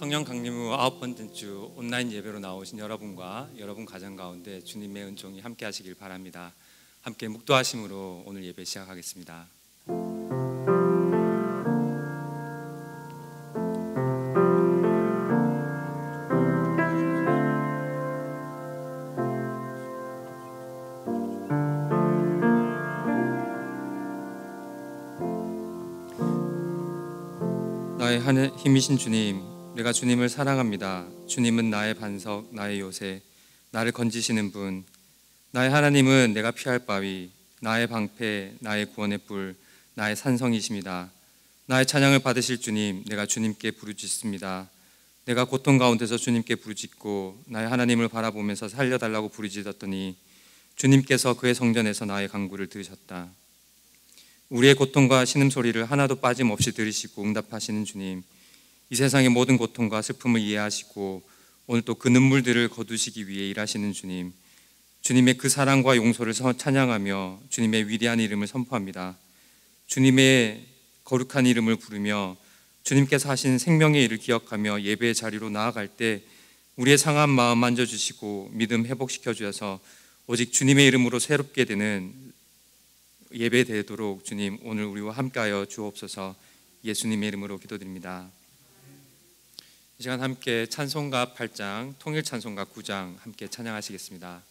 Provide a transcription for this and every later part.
청년 강림 후 9번째 주 온라인 예배로 나오신 여러분과 여러분 가정 가운데 주님의 은총이 함께 하시길 바랍니다. 함께 묵도하심으로 오늘 예배 시작하겠습니다. 나의 힘이신 주님, 내가 주님을 사랑합니다. 주님은 나의 반석, 나의 요새, 나를 건지시는 분. 나의 하나님은 내가 피할 바위, 나의 방패, 나의 구원의 뿔, 나의 산성이십니다. 나의 찬양을 받으실 주님, 내가 주님께 부르짖습니다. 내가 고통 가운데서 주님께 부르짖고 나의 하나님을 바라보면서 살려달라고 부르짖었더니 주님께서 그의 성전에서 나의 간구를 들으셨다. 우리의 고통과 신음소리를 하나도 빠짐없이 들으시고 응답하시는 주님, 이 세상의 모든 고통과 슬픔을 이해하시고 오늘 또 그 눈물들을 거두시기 위해 일하시는 주님, 주님의 그 사랑과 용서를 찬양하며 주님의 위대한 이름을 선포합니다. 주님의 거룩한 이름을 부르며 주님께서 하신 생명의 일을 기억하며 예배의 자리로 나아갈 때 우리의 상한 마음 만져주시고 믿음 회복시켜 주셔서 오직 주님의 이름으로 새롭게 되는 예배 되도록 주님 오늘 우리와 함께하여 주옵소서. 예수님의 이름으로 기도드립니다. 이 시간 함께 찬송가 8장, 통일 찬송가 9장 함께 찬양하시겠습니다.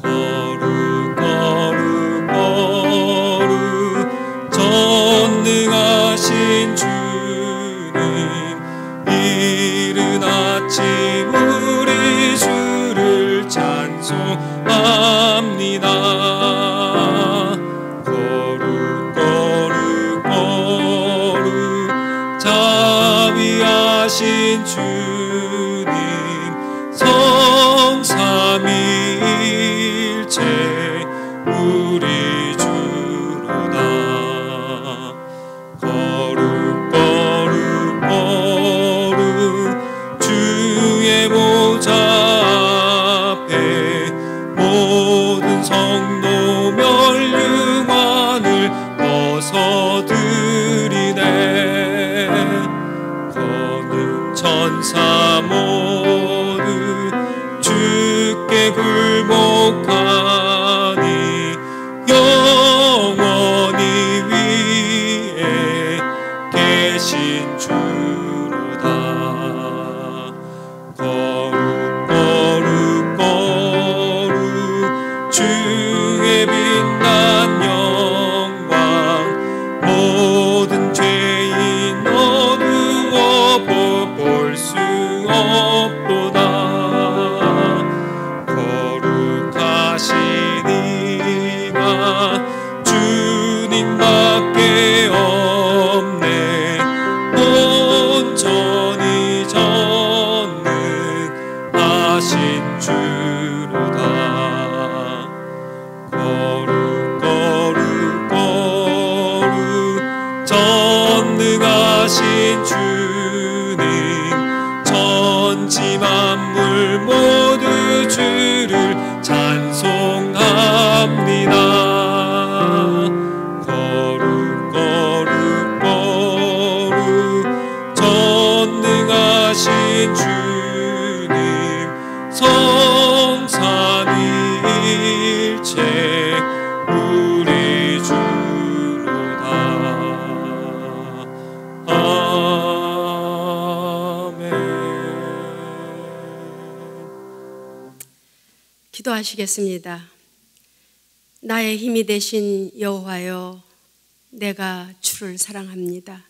거룩 거룩 거룩 전능하신 주님, 이른 아침 우리 주를 찬송합니다. 거룩 거룩 거룩 자비하신 주님, 성삼위일체 우리 주로다. 거룩 거룩 거룩 주의 보좌 앞에 모든 성도 멸류관을 벗어드리네. 거듭 천사 모두 주께 굴복하니 영원히 위에 계신 주로다. 거룩 거룩 거룩 주의 빛난 영광, 모든 죄인 어두워 볼 수 없도다. 거룩하신 이가 주님밖에 없네. 온전히 전능하신 주로다. 거룩 거룩 거룩 전능하신 주님, 천지 만물 모두 주를 찬송합니다. 거룩 거룩 거룩 전능하신 주님, 성삼위일체 우리 주로다. 아멘. 기도하시겠습니다. 나의 힘이 되신 여호와여, 내가 주를 사랑합니다.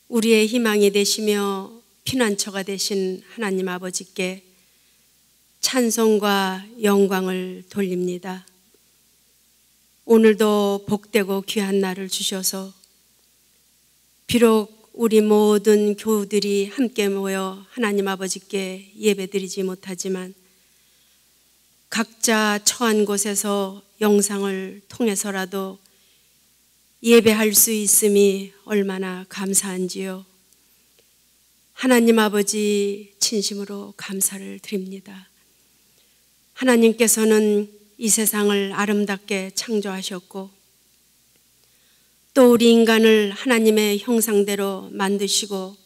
우리의 희망이 되시며 피난처가 되신 하나님 아버지께 찬송과 영광을 돌립니다. 오늘도 복되고 귀한 날을 주셔서 비록 우리 모든 교우들이 함께 모여 하나님 아버지께 예배드리지 못하지만 각자 처한 곳에서 영상을 통해서라도 예배할 수 있음이 얼마나 감사한지요. 하나님 아버지 진심으로 감사를 드립니다. 하나님께서는 이 세상을 아름답게 창조하셨고 또 우리 인간을 하나님의 형상대로 만드시고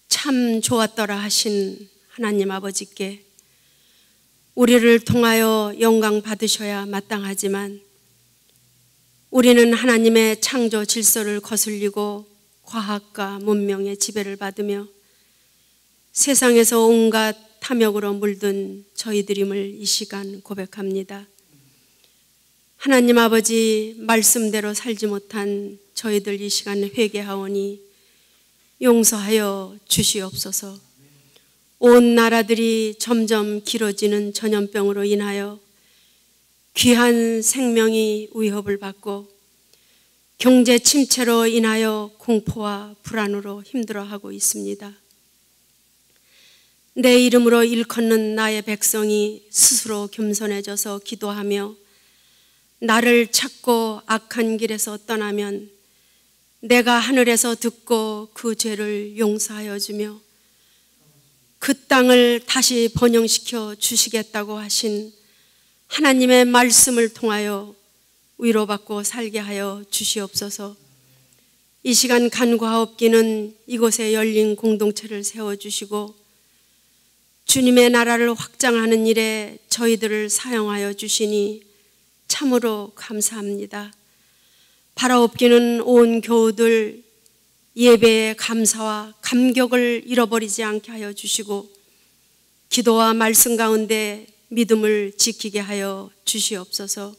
참 좋았더라 하신 하나님 아버지께 우리를 통하여 영광 받으셔야 마땅하지만 우리는 하나님의 창조 질서를 거슬리고 과학과 문명의 지배를 받으며 세상에서 온갖 탐욕으로 물든 저희들임을 이 시간 고백합니다. 하나님 아버지 말씀대로 살지 못한 저희들 이 시간 회개하오니 용서하여 주시옵소서. 온 나라들이 점점 길어지는 전염병으로 인하여 귀한 생명이 위협을 받고 경제 침체로 인하여 공포와 불안으로 힘들어하고 있습니다. 내 이름으로 일컫는 나의 백성이 스스로 겸손해져서 기도하며 나를 찾고 악한 길에서 떠나면 내가 하늘에서 듣고 그 죄를 용서하여 주며 그 땅을 다시 번영시켜 주시겠다고 하신 하나님의 말씀을 통하여 위로받고 살게 하여 주시옵소서. 이 시간 간과하옵기는 이곳에 열린 공동체를 세워주시고 주님의 나라를 확장하는 일에 저희들을 사용하여 주시니 참으로 감사합니다. 바라옵기는 온 교우들 예배의 감사와 감격을 잃어버리지 않게 하여 주시고 기도와 말씀 가운데 믿음을 지키게 하여 주시옵소서.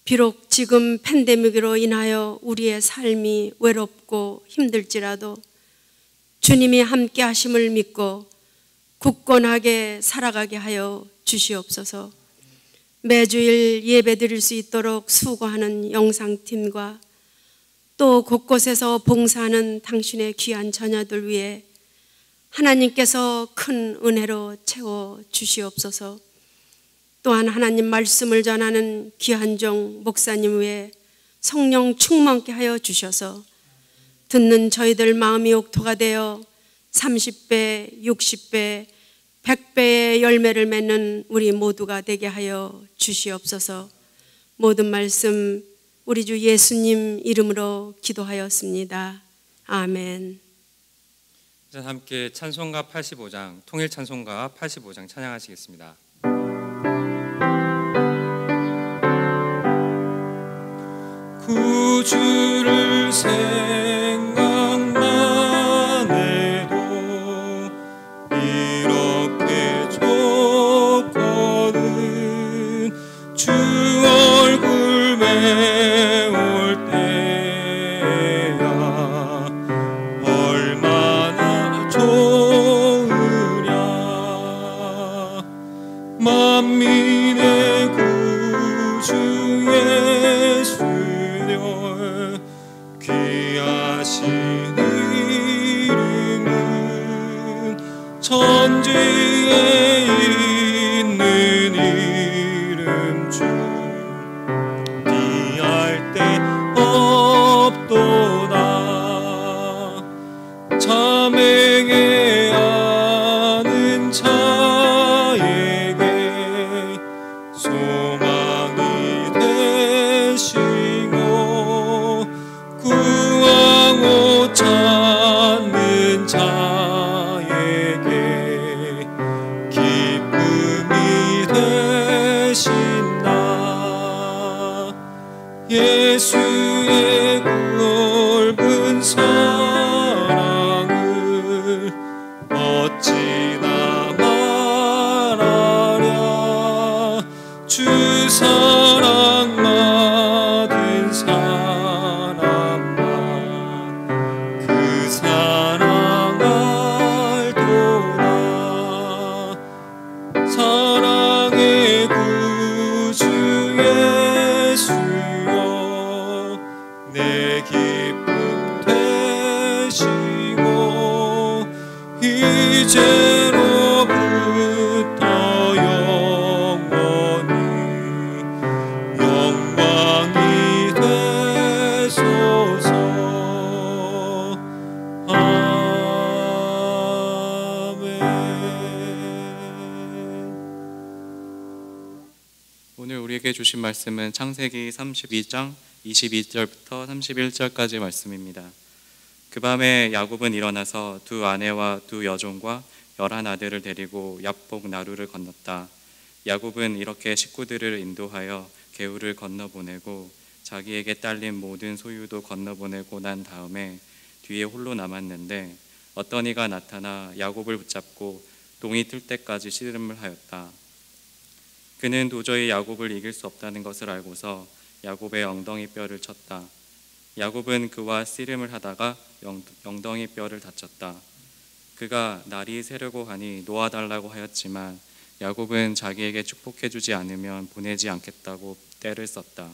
비록 지금 팬데믹으로 인하여 우리의 삶이 외롭고 힘들지라도 주님이 함께 하심을 믿고 굳건하게 살아가게 하여 주시옵소서. 매주일 예배 드릴 수 있도록 수고하는 영상팀과 또 곳곳에서 봉사하는 당신의 귀한 자녀들 위해 하나님께서 큰 은혜로 채워 주시옵소서. 또한 하나님 말씀을 전하는 귀한 종 목사님 외에 성령 충만케 하여 주셔서 듣는 저희들 마음이 옥토가 되어 30배, 60배, 100배의 열매를 맺는 우리 모두가 되게 하여 주시옵소서. 모든 말씀 우리 주 예수님 이름으로 기도하였습니다. 아멘. 이제 함께 찬송가 85장, 통일 찬송가 85장 찬양하시겠습니다. 구주를 생각만 해도 이렇게 좋거든. 주 얼굴 메올 때야 얼마나 좋으랴. 만민의 구주 예수여 귀하신 이름은 천지에 있는 이름 중 비할 데 없도다. 참행해 아는 자에게 소망이 되시고 구하고 찾는 자에게 기쁨이 되신다. 예수의 넓은 사랑을 어찌나 말하랴. 주 사랑 받은 사람만 그 사랑 알도다. 사랑의 구주 예수여 내 기쁨 되시고 이제로부터 영원히 영광이 되소서. 아멘. 오늘 우리에게 주신 말씀은 창세기 32장 22절부터 31절까지 말씀입니다. 그 밤에 야곱은 일어나서 두 아내와 두 여종과 11아들을 데리고 얍복 나루를 건넜다. 야곱은 이렇게 식구들을 인도하여 개울을 건너보내고 자기에게 딸린 모든 소유도 건너보내고 난 다음에 뒤에 홀로 남았는데 어떤 이가 나타나 야곱을 붙잡고 동이 틀 때까지 씨름을 하였다. 그는 도저히 야곱을 이길 수 없다는 것을 알고서 야곱의 엉덩이 뼈를 쳤다. 야곱은 그와 씨름을 하다가 엉덩이 뼈를 다쳤다. 그가 날이 새려고 하니 놓아달라고 하였지만 야곱은 자기에게 축복해주지 않으면 보내지 않겠다고 떼를 썼다.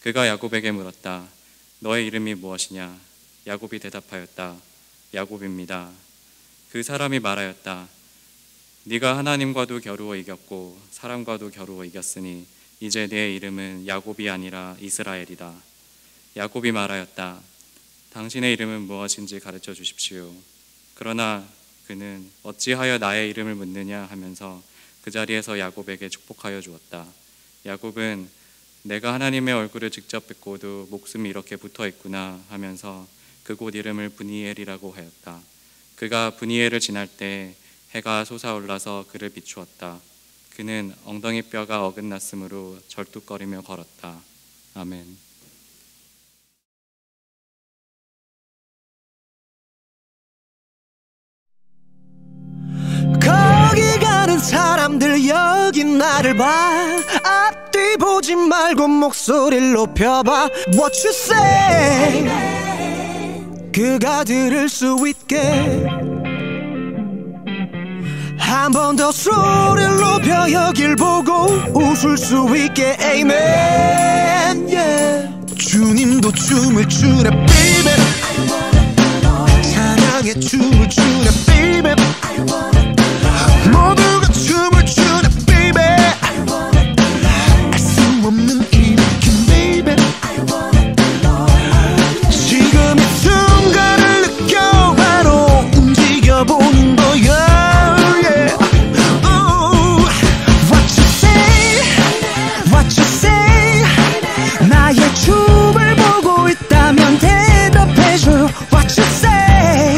그가 야곱에게 물었다. 너의 이름이 무엇이냐? 야곱이 대답하였다. 야곱입니다. 그 사람이 말하였다. 네가 하나님과도 겨루어 이겼고 사람과도 겨루어 이겼으니 이제 네 이름은 야곱이 아니라 이스라엘이다. 야곱이 말하였다. 당신의 이름은 무엇인지 가르쳐 주십시오. 그러나 그는 어찌하여 나의 이름을 묻느냐 하면서 그 자리에서 야곱에게 축복하여 주었다. 야곱은 내가 하나님의 얼굴을 직접 뵙고도 목숨이 이렇게 붙어 있구나 하면서 그곳 이름을 브니엘이라고 하였다. 그가 브니엘을 지날 때 해가 솟아올라서 그를 비추었다. 그는 엉덩이 뼈가 어긋났으므로 절뚝거리며 걸었다. 아멘. 거기 가는 사람들 여기 나를 봐. 앞뒤 보지 말고 목소리를 높여봐. What you say 그가 들을 수 있게 한 번 더 소리를 높여 여길 보고 웃을 수 있게 Amen yeah. 주님도 춤을 추네 baby 찬양의 춤을 추네 baby 모두가 춤을 추네 baby 알 수 없는 일으킨 baby 지금 이 순간을 느껴 바로 움직여보는 거야. 나의 춤을 보고 있다면 대답해줘. What you say,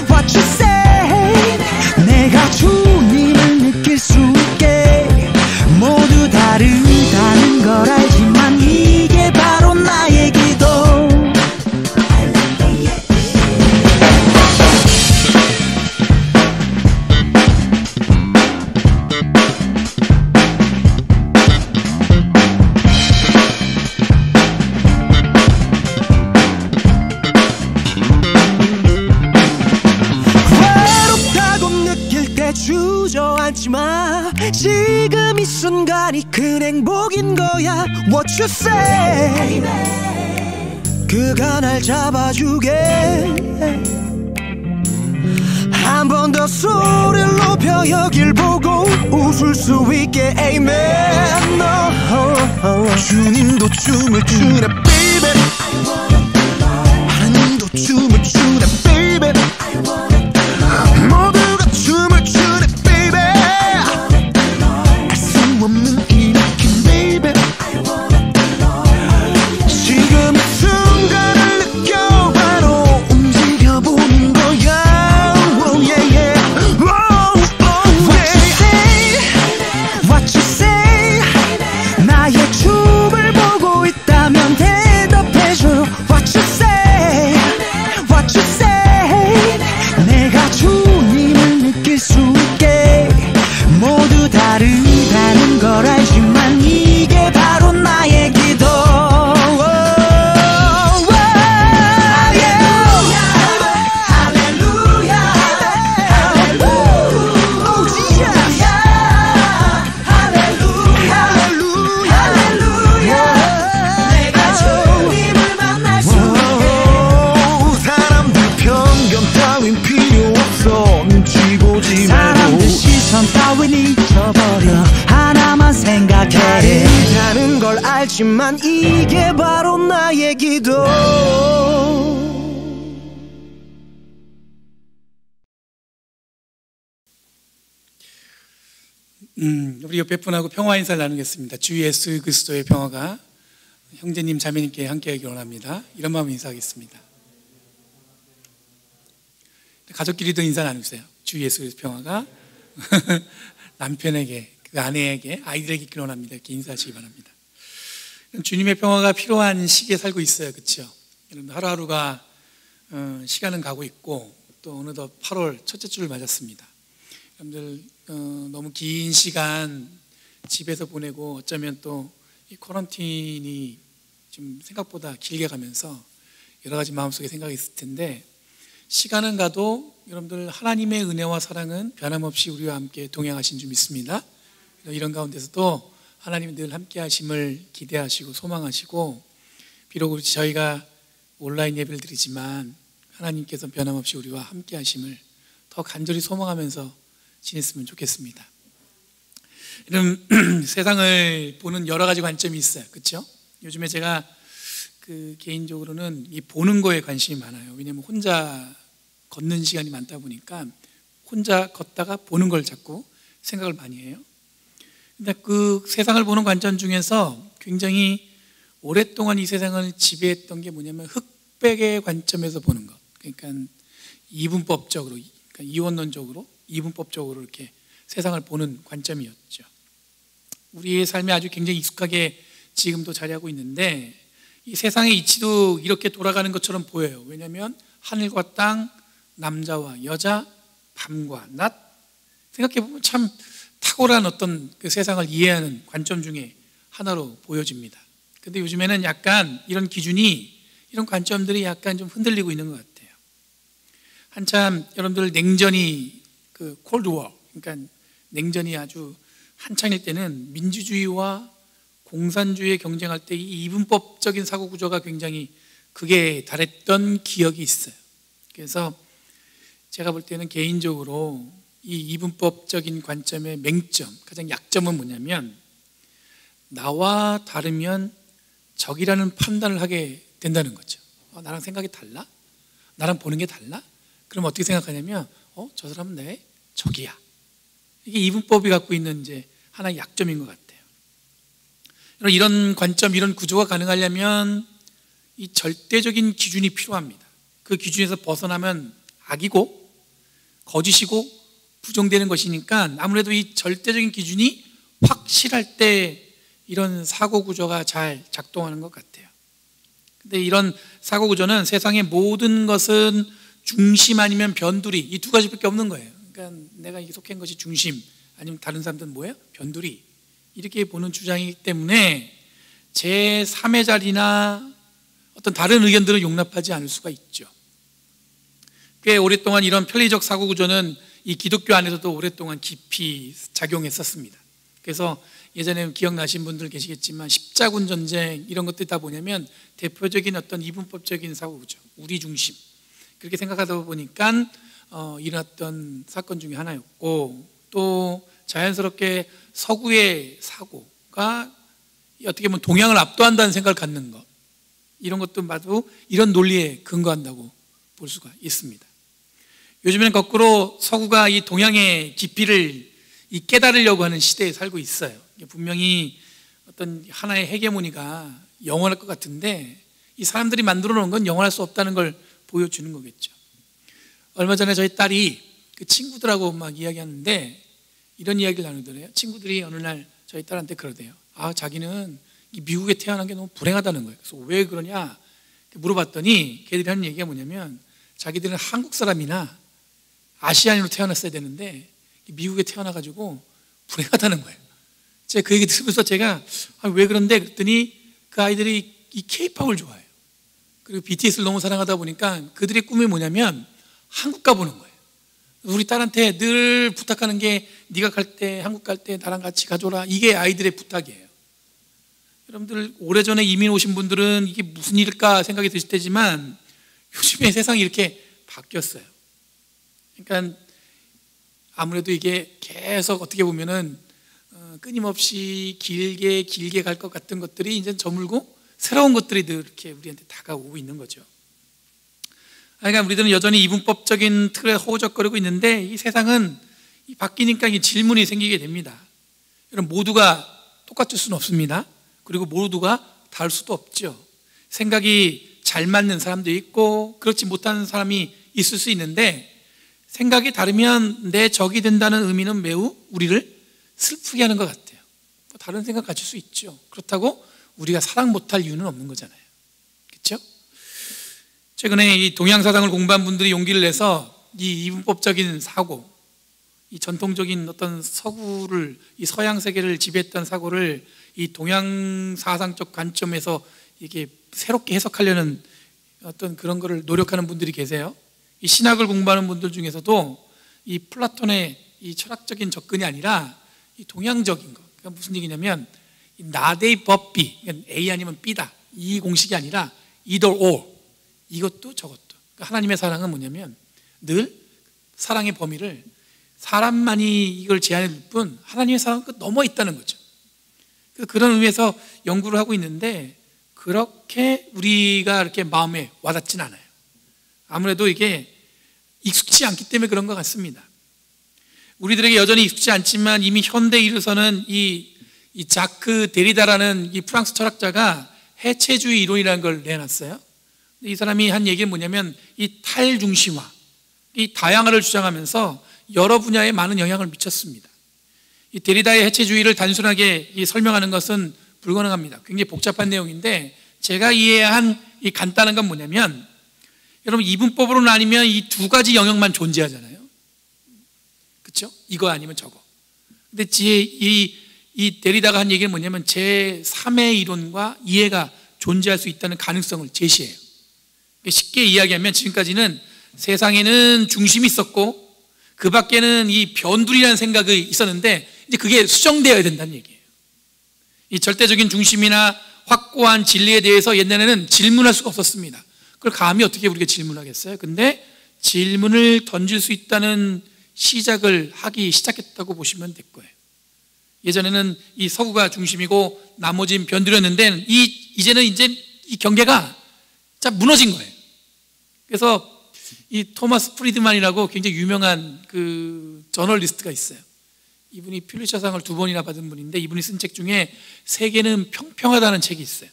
what you say. 내가 주님을 느낄 수 있게 모두 다르다는 걸 알지만 이게 바로 나의 기도. 주저앉지마. 지금 이 순간이 큰 행복인 거야. What you say 그가 날 잡아주게 한 번 더 소리를 높여 여길 보고 웃을 수 있게 Amen no. 주님도 춤을 추네 baby 하나님도 춤을 추네 baby 모두가 춤을 추네 baby 알 수 없는 일으킨 baby 지금 이 순간을 느껴 바로 움직여보는 거야. oh, yeah, yeah. oh, oh, What you say, what you say. 나의 춤을 보고 있다면 대답해줘. What you say, what you say. 내가 주님을 느낄 수 있게 모두 다르다는 걸 알지만 이게 바로 나의 기도. 사람들 시선 따윈 잊어버려 하나만 생각해. 다른 걸 알지만 이게 바로 나의 기도. 우리 옆에 분하고 평화 인사를 나누겠습니다. 주 예수 그리스도의 평화가 형제님, 자매님께 함께하기 원합니다. 이런 마음으로 인사하겠습니다. 가족끼리도 인사 나누세요. 주 예수 그리스도 평화가 남편에게, 그 아내에게, 아이들에게 있기를 원합니다. 이렇게 인사하시기 바랍니다. 주님의 평화가 필요한 시기에 살고 있어요. 그렇죠? 하루하루가 시간은 가고 있고 또 어느덧 8월 첫째 주를 맞았습니다. 여러분들 너무 긴 시간 집에서 보내고 어쩌면 또 이 쿼런틴이 좀 생각보다 길게 가면서 여러 가지 마음속에 생각이 있을 텐데, 시간은 가도 여러분들 하나님의 은혜와 사랑은 변함없이 우리와 함께 동행하신 줄 믿습니다. 이런 가운데서도 하나님이 늘 함께 하심을 기대하시고 소망하시고, 비록 저희가 온라인 예배를 드리지만 하나님께서 변함없이 우리와 함께 하심을 더 간절히 소망하면서 지냈으면 좋겠습니다. 이런 세상을 보는 여러 가지 관점이 있어요. 그렇죠? 요즘에 제가 개인적으로는 이 보는 거에 관심이 많아요. 왜냐하면 혼자 걷는 시간이 많다 보니까 혼자 걷다가 보는 걸 자꾸 생각을 많이 해요. 근데 그 세상을 보는 관점 중에서 굉장히 오랫동안 이 세상을 지배했던 게 뭐냐면 흑백의 관점에서 보는 것. 그러니까 이분법적으로, 그러니까 이원론적으로, 이분법적으로 이렇게 세상을 보는 관점이었죠. 우리의 삶에 아주 굉장히 익숙하게 지금도 자리하고 있는데, 이 세상의 이치도 이렇게 돌아가는 것처럼 보여요. 왜냐하면 하늘과 땅, 남자와 여자, 밤과 낮, 생각해보면 참 탁월한 어떤 그 세상을 이해하는 관점 중에 하나로 보여집니다. 근데 요즘에는 약간 이런 기준이, 이런 관점들이 약간 좀 흔들리고 있는 것 같아요. 한참 여러분들 냉전이 콜드워, 그러니까 냉전이 아주 한창일 때는 민주주의와 공산주의의 경쟁할 때 이 이분법적인 사고 구조가 굉장히 극에 달했던 기억이 있어요. 그래서 제가 볼 때는 개인적으로 이 이분법적인 관점의 맹점, 가장 약점은 뭐냐면, 나와 다르면 적이라는 판단을 하게 된다는 거죠. 나랑 생각이 달라? 나랑 보는 게 달라? 그럼 어떻게 생각하냐면 저 사람은 내 적이야. 이게 이분법이 갖고 있는 이제 하나의 약점인 것 같아요. 이런 관점, 이런 구조가 가능하려면 이 절대적인 기준이 필요합니다. 그 기준에서 벗어나면 악이고 거짓이고 부정되는 것이니까, 아무래도 이 절대적인 기준이 확실할 때 이런 사고 구조가 잘 작동하는 것 같아요. 근데 이런 사고 구조는 세상의 모든 것은 중심 아니면 변두리, 이 두 가지밖에 없는 거예요. 그러니까 내가 이게 속한 것이 중심, 아니면 다른 사람들은 뭐예요? 변두리, 이렇게 보는 주장이기 때문에 제3의 자리나 어떤 다른 의견들을 용납하지 않을 수가 있죠. 꽤 오랫동안 이런 편리적 사고 구조는 이 기독교 안에서도 오랫동안 깊이 작용했었습니다. 그래서 예전에 기억나신 분들 계시겠지만 십자군 전쟁, 이런 것들이 다 뭐냐면 대표적인 어떤 이분법적인 사고 구조, 우리 중심, 그렇게 생각하다 보니까 일어났던 사건 중에 하나였고, 또 자연스럽게 서구의 사고가 어떻게 보면 동양을 압도한다는 생각을 갖는 것, 이런 것도 봐도 이런 논리에 근거한다고 볼 수가 있습니다. 요즘에는 거꾸로 서구가 이 동양의 깊이를 깨달으려고 하는 시대에 살고 있어요. 분명히 어떤 하나의 헤게모니가 영원할 것 같은데, 이 사람들이 만들어 놓은 건 영원할 수 없다는 걸 보여주는 거겠죠. 얼마 전에 저희 딸이 그 친구들하고 막 이야기하는데 이런 이야기를 나누더래요. 친구들이 어느 날 저희 딸한테 그러대요. 자기는 미국에 태어난 게 너무 불행하다는 거예요. 그래서 왜 그러냐 물어봤더니 걔들이 하는 얘기가 뭐냐면, 자기들은 한국 사람이나 아시아인으로 태어났어야 되는데 미국에 태어나가지고 불행하다는 거예요. 제가 그 얘기 들으면서 제가 왜 그런데 그랬더니, 그 아이들이 이 K-팝을 좋아해요. 그리고 BTS를 너무 사랑하다 보니까 그들의 꿈이 뭐냐면 한국 가보는 거예요. 우리 딸한테 늘 부탁하는 게, 네가 갈 때, 한국 갈 때 나랑 같이 가줘라, 이게 아이들의 부탁이에요. 여러분들 오래전에 이민 오신 분들은 이게 무슨 일일까 생각이 드실 테지만, 요즘에 세상이 이렇게 바뀌었어요. 그러니까 아무래도 이게 계속 어떻게 보면은 끊임없이 길게 갈 것 같은 것들이 이제 저물고 새로운 것들이 늘 이렇게 우리한테 다가오고 있는 거죠. 그러니까 우리들은 여전히 이분법적인 틀에 허우적거리고 있는데, 이 세상은 바뀌니까 이 질문이 생기게 됩니다. 여러분, 모두가 똑같을 수는 없습니다. 그리고 모두가 다를 수도 없죠. 생각이 잘 맞는 사람도 있고 그렇지 못한 사람이 있을 수 있는데, 생각이 다르면 내 적이 된다는 의미는 매우 우리를 슬프게 하는 것 같아요. 다른 생각 가질 수 있죠. 그렇다고 우리가 사랑 못할 이유는 없는 거잖아요. 그렇죠? 최근에 이 동양사상을 공부한 분들이 용기를 내서 이 이분법적인 사고, 이 전통적인 어떤 서구를, 이 서양 세계를 지배했던 사고를 이 동양사상적 관점에서 이게 새롭게 해석하려는 어떤 그런 거를 노력하는 분들이 계세요. 이 신학을 공부하는 분들 중에서도 이 플라톤의 이 철학적인 접근이 아니라 이 동양적인 거, 그러니까 무슨 얘기냐면 이 나데이 법비, 그러니까 A 아니면 B다, 이 공식이 아니라 either or, 이것도 저것도. 그러니까 하나님의 사랑은 뭐냐면 늘 사랑의 범위를 사람만이 이걸 제한해 둘 뿐 하나님의 사랑은 그 넘어 있다는 거죠. 그런 의미에서 연구를 하고 있는데, 그렇게 우리가 이렇게 마음에 와닿진 않아요. 아무래도 이게 익숙치 않기 때문에 그런 것 같습니다. 우리들에게 여전히 익숙치 않지만 이미 현대에 이르서는 이 자크 데리다라는 이 프랑스 철학자가 해체주의 이론이라는 걸 내놨어요. 이 사람이 한 얘기는 뭐냐면 이 탈중심화, 이 다양화를 주장하면서 여러 분야에 많은 영향을 미쳤습니다. 이 데리다의 해체주의를 단순하게 설명하는 것은 불가능합니다. 굉장히 복잡한 내용인데, 제가 이해한 이 간단한 건 뭐냐면, 여러분 이분법으로 나뉘면 이 두 가지 영역만 존재하잖아요. 그렇죠? 이거 아니면 저거. 근데 이 데리다가 한 얘기는 뭐냐면 제3의 이론과 이해가 존재할 수 있다는 가능성을 제시해요. 쉽게 이야기하면 지금까지는 세상에는 중심이 있었고 그 밖에는 이 변두리라는 생각이 있었는데, 이제 그게 수정되어야 된다는 얘기예요. 이 절대적인 중심이나 확고한 진리에 대해서 옛날에는 질문할 수가 없었습니다. 그걸 감히 어떻게 우리가 질문하겠어요? 근데 질문을 던질 수 있다는 시작을 하기 시작했다고 보시면 될 거예요. 예전에는 이 서구가 중심이고 나머지는 변두리였는데, 이제는 이 경계가 자 무너진 거예요. 그래서 이 토마스 프리드만이라고 굉장히 유명한 그 저널리스트가 있어요. 이분이 퓰리처상을 2번이나 받은 분인데, 이분이 쓴 책 중에 세계는 평평하다는 책이 있어요.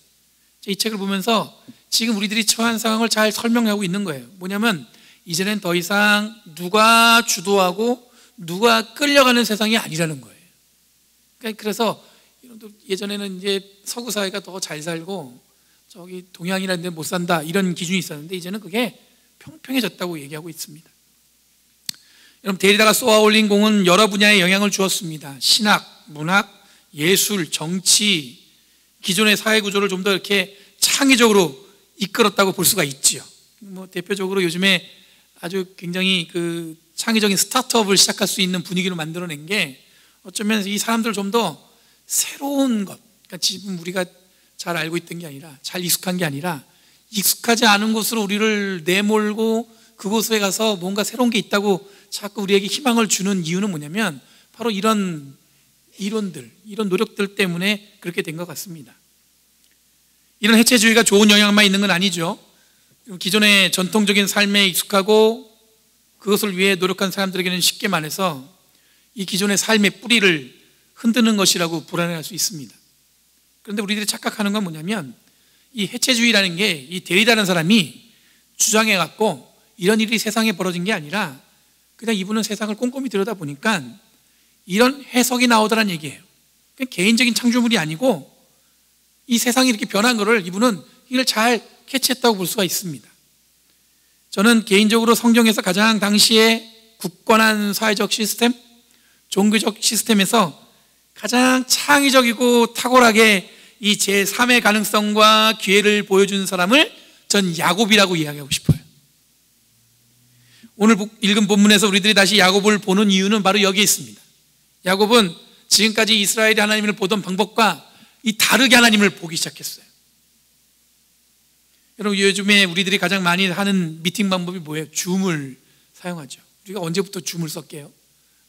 이 책을 보면서 지금 우리들이 처한 상황을 잘 설명하고 있는 거예요. 뭐냐면 이제는 더 이상 누가 주도하고 누가 끌려가는 세상이 아니라는 거예요. 그래서 예전에는 이제 서구 사회가 더 잘 살고 저기 동양이라는 데 못 산다, 이런 기준이 있었는데 이제는 그게 평평해졌다고 얘기하고 있습니다. 여러분, 데리다가 쏘아 올린 공은 여러 분야에 영향을 주었습니다. 신학, 문학, 예술, 정치, 기존의 사회 구조를 좀 더 이렇게 창의적으로 이끌었다고 볼 수가 있죠. 대표적으로 요즘에 아주 굉장히 그 창의적인 스타트업을 시작할 수 있는 분위기로 만들어낸 게, 어쩌면 이 사람들 좀 더 새로운 것, 그러니까 지금 우리가 잘 알고 있던 게 아니라, 잘 익숙한 게 아니라 익숙하지 않은 곳으로 우리를 내몰고 그곳에 가서 뭔가 새로운 게 있다고 자꾸 우리에게 희망을 주는 이유는 뭐냐면 바로 이런 이론들, 이런 노력들 때문에 그렇게 된 것 같습니다. 이런 해체주의가 좋은 영향만 있는 건 아니죠. 기존의 전통적인 삶에 익숙하고 그것을 위해 노력한 사람들에게는 쉽게 말해서 이 기존의 삶의 뿌리를 흔드는 것이라고 불안해할 수 있습니다. 그런데 우리들이 착각하는 건 뭐냐면, 이 해체주의라는 게 이 데리다라는 사람이 주장해갖고 이런 일이 세상에 벌어진 게 아니라, 그냥 이분은 세상을 꼼꼼히 들여다보니까 이런 해석이 나오더란 얘기예요. 그냥 개인적인 창조물이 아니고 이 세상이 이렇게 변한 거를 이분은 이걸 잘 캐치했다고 볼 수가 있습니다. 저는 개인적으로 성경에서 가장 당시에 굳건한 사회적 시스템, 종교적 시스템에서 가장 창의적이고 탁월하게 이 제3의 가능성과 기회를 보여준 사람을 전 야곱이라고 이야기하고 싶어요. 오늘 읽은 본문에서 우리들이 다시 야곱을 보는 이유는 바로 여기에 있습니다. 야곱은 지금까지 이스라엘이 하나님을 보던 방법과 이 다르게 하나님을 보기 시작했어요. 여러분, 요즘에 우리들이 가장 많이 하는 미팅 방법이 뭐예요? 줌을 사용하죠. 우리가 언제부터 줌을 썼게요?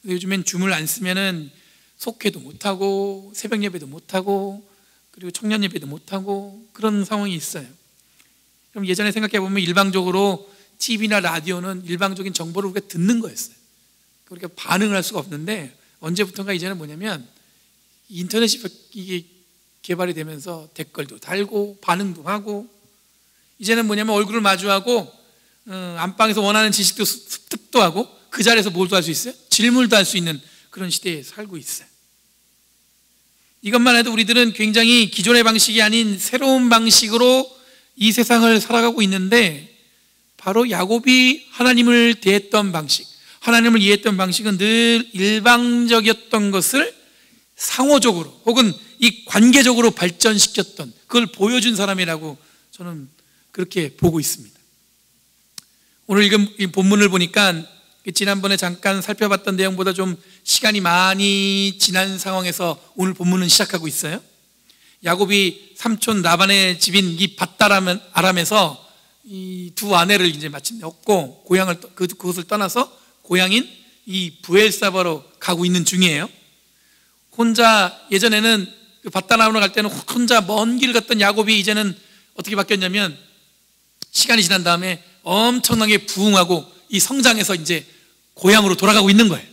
요즘엔 줌을 안 쓰면은 속회도 못하고 새벽 예배도 못하고 그리고 청년 예배도 못하고 그런 상황이 있어요. 그럼 예전에 생각해 보면 일방적으로 TV나 라디오는 일방적인 정보를 우리가 듣는 거였어요. 우리가 반응을 할 수가 없는데, 언제부턴가 이제는 뭐냐면 인터넷이 이게 개발이 되면서 댓글도 달고 반응도 하고, 이제는 뭐냐면 얼굴을 마주하고 안방에서 원하는 지식도 습득도 하고 그 자리에서 뭘도 할 수 있어요? 질문도 할 수 있는 그런 시대에 살고 있어요. 이것만 해도 우리들은 굉장히 기존의 방식이 아닌 새로운 방식으로 이 세상을 살아가고 있는데, 바로 야곱이 하나님을 대했던 방식, 하나님을 이해했던 방식은 늘 일방적이었던 것을 상호적으로 혹은 이 관계적으로 발전시켰던, 그걸 보여준 사람이라고 저는 그렇게 보고 있습니다. 오늘 읽은 이 본문을 보니까 지난번에 잠깐 살펴봤던 내용보다 좀 시간이 많이 지난 상황에서 오늘 본문은 시작하고 있어요. 야곱이 삼촌 라반의 집인 이 밧다람 아람에서 이 두 아내를 이제 마침내 얻고 고향을 그곳을 떠나서 고향인 이 부엘사바로 가고 있는 중이에요. 혼자, 예전에는 그 밧다람으로 갈 때는 혼자 먼 길을 갔던 야곱이 이제는 어떻게 바뀌었냐면, 시간이 지난 다음에 엄청나게 부흥하고 이 성장해서 이제 고향으로 돌아가고 있는 거예요.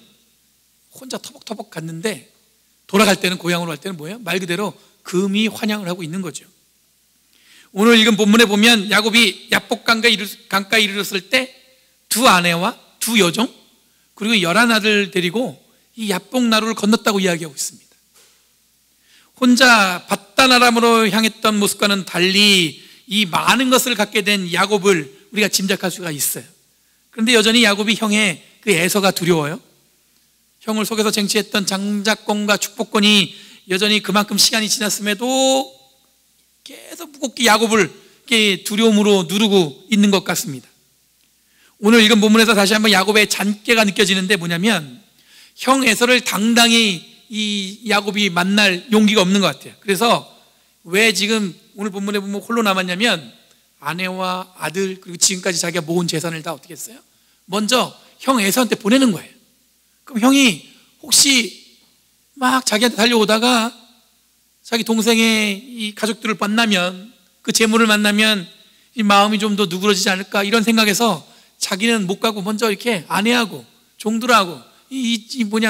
혼자 터벅터벅 갔는데 돌아갈 때는, 고향으로 갈 때는 뭐예요? 말 그대로 금이 환영을 하고 있는 거죠. 오늘 읽은 본문에 보면 야곱이 야복 강가에 이르렀을 때 두 아내와 두 여종 그리고 11아들 데리고 이 야복 나루를 건넜다고 이야기하고 있습니다. 혼자 밧다나람으로 향했던 모습과는 달리 이 많은 것을 갖게 된 야곱을 우리가 짐작할 수가 있어요. 그런데 여전히 야곱이 형의 그 애서가 두려워요. 형을 속에서 쟁취했던 장자권과 축복권이 여전히 그만큼 시간이 지났음에도 계속 무겁게 야곱을 두려움으로 누르고 있는 것 같습니다. 오늘 읽은 본문에서 다시 한번 야곱의 잔꾀가 느껴지는데, 뭐냐면 형 에서를 당당히 이 야곱이 만날 용기가 없는 것 같아요. 그래서 왜 지금 오늘 본문에 보면 홀로 남았냐면, 아내와 아들 그리고 지금까지 자기가 모은 재산을 다 어떻게 했어요? 먼저 형 에서한테 보내는 거예요. 그럼 형이 혹시 막 자기한테 달려오다가 자기 동생의 이 가족들을 만나면, 그 재물을 만나면 이 마음이 좀 더 누그러지지 않을까, 이런 생각에서 자기는 못 가고 먼저 이렇게 아내하고 종들하고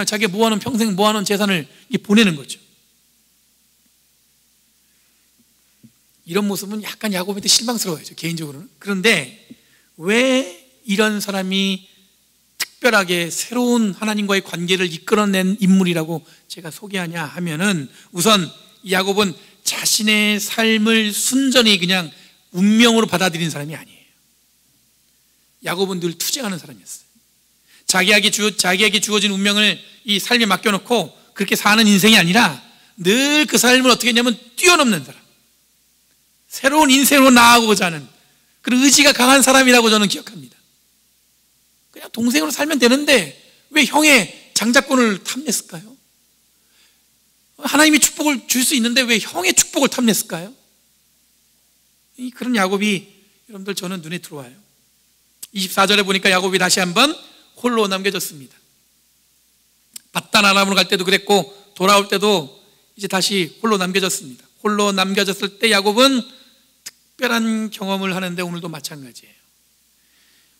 자기가 모아놓은, 평생 모아놓은 재산을 보내는 거죠. 이런 모습은 약간 야곱한테 실망스러워요, 개인적으로는. 그런데 왜 이런 사람이 특별하게 새로운 하나님과의 관계를 이끌어낸 인물이라고 제가 소개하냐 하면은, 우선 야곱은 자신의 삶을 순전히 그냥 운명으로 받아들인 사람이 아니에요. 야곱은 늘 투쟁하는 사람이었어요. 자기에게 주어진 운명을 이 삶에 맡겨놓고 그렇게 사는 인생이 아니라 늘 그 삶을 어떻게 했냐면 뛰어넘는 사람, 새로운 인생으로 나아가고자 하는 그런 의지가 강한 사람이라고 저는 기억합니다. 그냥 동생으로 살면 되는데 왜 형의 장자권을 탐냈을까요? 하나님이 축복을 줄 수 있는데 왜 형의 축복을 탐냈을까요? 그런 야곱이 여러분들 저는 눈에 들어와요. 24절에 보니까 야곱이 다시 한번 홀로 남겨졌습니다. 밧단 아람으로 갈 때도 그랬고 돌아올 때도 이제 다시 홀로 남겨졌습니다. 홀로 남겨졌을 때 야곱은 특별한 경험을 하는데 오늘도 마찬가지예요.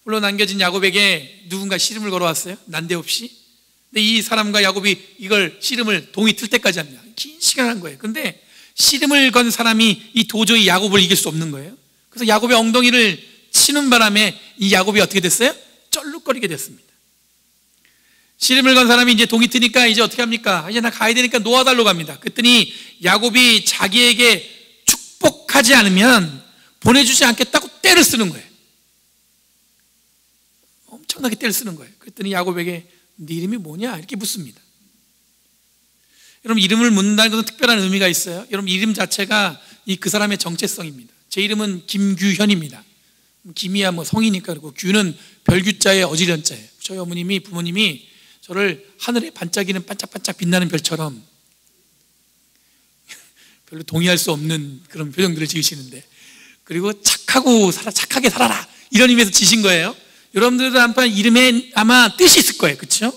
홀로 남겨진 야곱에게 누군가 씨름을 걸어왔어요. 난데없이. 근데 이 사람과 야곱이 이걸 씨름을 동이 틀 때까지 합니다. 긴 시간 한 거예요. 근데 씨름을 건 사람이 이 도저히 야곱을 이길 수 없는 거예요. 그래서 야곱의 엉덩이를 치는 바람에 이 야곱이 어떻게 됐어요? 쩔룩거리게 됐습니다. 씨름을 건 사람이 이제 동이 트니까 이제 어떻게 합니까? 이제 나 가야 되니까 놓아달라고 갑니다. 그랬더니 야곱이 자기에게 축복하지 않으면 보내주지 않겠다고 떼를 쓰는 거예요. 엄청나게 떼를 쓰는 거예요. 그랬더니 야곱에게 네 이름이 뭐냐? 이렇게 묻습니다. 여러분, 이름을 묻는다는 것은 특별한 의미가 있어요. 여러분, 이름 자체가 그 사람의 정체성입니다. 제 이름은 김규현입니다. 김이야 뭐 성이니까. 그리고 규는 별규자의 어지련자예요. 저희 어머님이, 부모님이 저를 하늘에 반짝이는 반짝반짝 빛나는 별처럼 별로 동의할 수 없는 그런 표정들을 지으시는데, 그리고 착하게 살아라, 이런 의미에서 지신 거예요. 여러분들도 한번 이름에 아마 뜻이 있을 거예요. 그렇죠?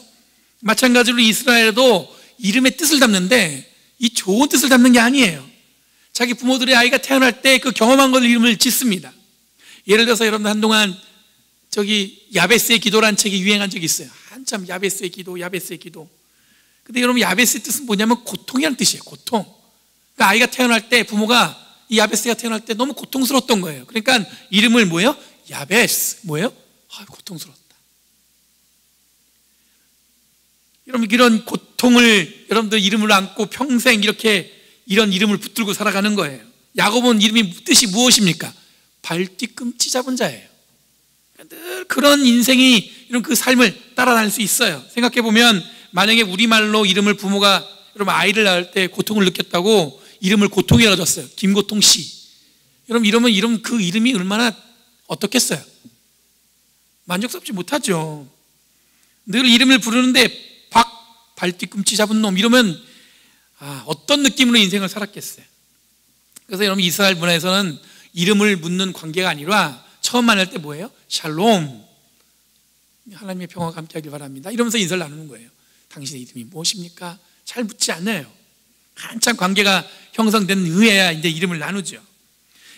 마찬가지로 이스라엘도 이름에 뜻을 담는데 이 좋은 뜻을 담는 게 아니에요. 자기 부모들의 아이가 태어날 때 그 경험한 걸 이름을 짓습니다. 예를 들어서 여러분들 한동안 야베스의 기도라는 책이 유행한 적이 있어요. 한참 야베스의 기도. 근데 여러분, 야베스의 뜻은 뭐냐면 고통이라는 뜻이에요. 고통. 그러니까 아이가 태어날 때 부모가 이 야베스가 태어날 때 너무 고통스러웠던 거예요. 그러니까 이름을 뭐예요? 야베스. 뭐예요? 고통스러웠다. 여러분, 이런 고통을 여러분들 이름을 안고 평생 이렇게 이런 이름을 붙들고 살아가는 거예요. 야곱은 이름이 뜻이 무엇입니까? 발뒤꿈치 잡은 자예요. 늘 그런 인생이, 이런 그 삶을 따라다닐 수 있어요. 생각해 보면 만약에 우리말로 이름을 부모가 여러분 아이를 낳을 때 고통을 느꼈다고 이름을 고통이라고 줬어요. 김고통 씨. 여러분 이러면 그 이름이 얼마나 어떻겠어요? 만족스럽지 못하죠. 늘 이름을 부르는데 발뒤꿈치 잡은 놈 이러면 어떤 느낌으로 인생을 살았겠어요? 그래서 여러분 이스라엘 문화에서는 이름을 묻는 관계가 아니라 처음 만날 때 뭐예요? 샬롬, 하나님의 평화가 함께하길 바랍니다 이러면서 인사를 나누는 거예요. 당신의 이름이 무엇입니까? 잘 묻지 않아요. 한참 관계가 형성된 후에야 이제 이름을 나누죠.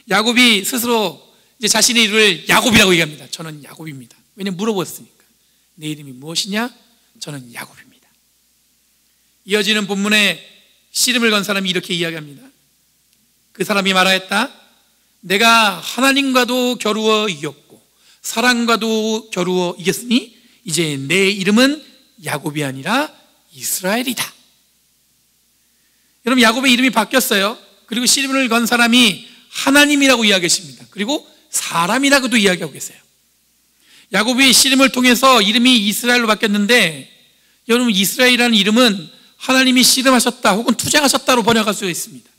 야곱이 스스로 이제 자신의 이름을 야곱이라고 얘기합니다. 저는 야곱입니다. 왜냐면 물어봤으니까. 내 이름이 무엇이냐? 저는 야곱입니다. 이어지는 본문에 씨름을 건 사람이 이렇게 이야기합니다. 그 사람이 말하였다. 내가 하나님과도 겨루어 이겼고 사람과도 겨루어 이겼으니 이제 내 이름은 야곱이 아니라 이스라엘이다. 여러분, 야곱의 이름이 바뀌었어요. 그리고 씨름을 건 사람이 하나님이라고 이야기했습니다. 그리고 사람이라고도 이야기하고 계세요. 야곱이 씨름을 통해서 이름이 이스라엘로 바뀌었는데, 여러분, 이스라엘이라는 이름은 하나님이 씨름하셨다 혹은 투쟁하셨다로 번역할 수 있습니다.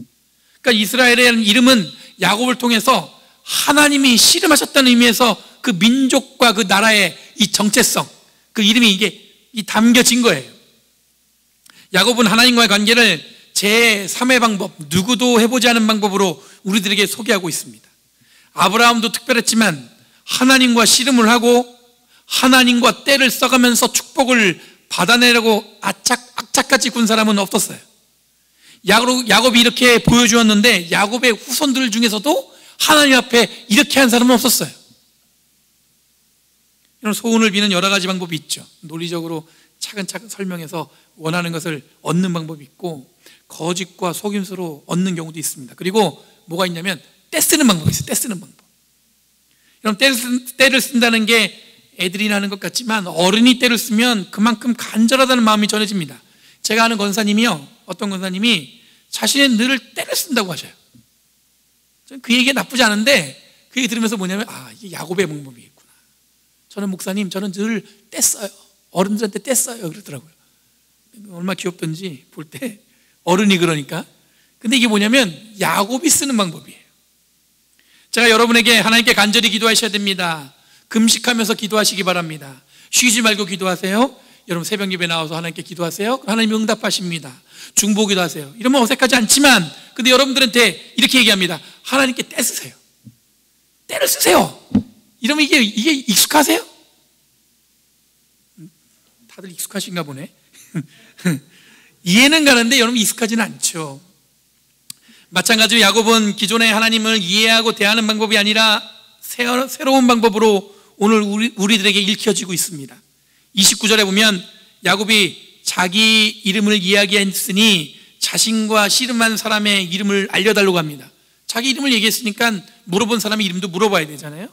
그러니까 이스라엘이라는 이름은 야곱을 통해서 하나님이 씨름하셨다는 의미에서 그 민족과 그 나라의 이 정체성, 그 이름이 이게 담겨진 거예요. 야곱은 하나님과의 관계를 제3의 방법, 누구도 해보지 않은 방법으로 우리들에게 소개하고 있습니다. 아브라함도 특별했지만 하나님과 씨름을 하고 하나님과 때를 써가면서 축복을 받아내려고 악착같이 군 사람은 없었어요. 야곱이 이렇게 보여주었는데 야곱의 후손들 중에서도 하나님 앞에 이렇게 한 사람은 없었어요. 이런 소원을 비는 여러 가지 방법이 있죠. 논리적으로 차근차근 설명해서 원하는 것을 얻는 방법이 있고, 거짓과 속임수로 얻는 경우도 있습니다. 그리고 뭐가 있냐면 떼 쓰는 방법이 있어요. 떼 쓰는 방법. 여러분, 때를 쓴다는 게 애들이 하는 것 같지만 어른이 때를 쓰면 그만큼 간절하다는 마음이 전해집니다. 제가 아는 권사님이요, 어떤 권사님이 자신의 늘을 때를 쓴다고 하셔요. 그 얘기가 나쁘지 않은데 그 얘기 들으면서 뭐냐면 이게 야곱의 방법이 있구나. 저는 목사님, 저는 늘 뗐어요. 어른들한테 뗐어요. 그러더라고요. 얼마나 귀엽던지 볼 때, 어른이 그러니까. 근데 이게 뭐냐면 야곱이 쓰는 방법이에요. 제가 여러분에게 하나님께 간절히 기도하셔야 됩니다. 금식하면서 기도하시기 바랍니다. 쉬지 말고 기도하세요. 여러분, 새벽 예배 나와서 하나님께 기도하세요. 하나님이 응답하십니다. 중보기도 하세요. 이러면 어색하지 않지만, 근데 여러분들한테 이렇게 얘기합니다. 하나님께 때 쓰세요. 때를 쓰세요. 이러면 이게 익숙하세요? 다들 익숙하신가 보네. 이해는 가는데 여러분 익숙하지는 않죠. 마찬가지로 야곱은 기존의 하나님을 이해하고 대하는 방법이 아니라 새로운 방법으로 오늘 우리들에게 읽혀지고 있습니다. 29절에 보면 야곱이 자기 이름을 이야기했으니 자신과 씨름한 사람의 이름을 알려달라고 합니다. 자기 이름을 얘기했으니까 물어본 사람의 이름도 물어봐야 되잖아요.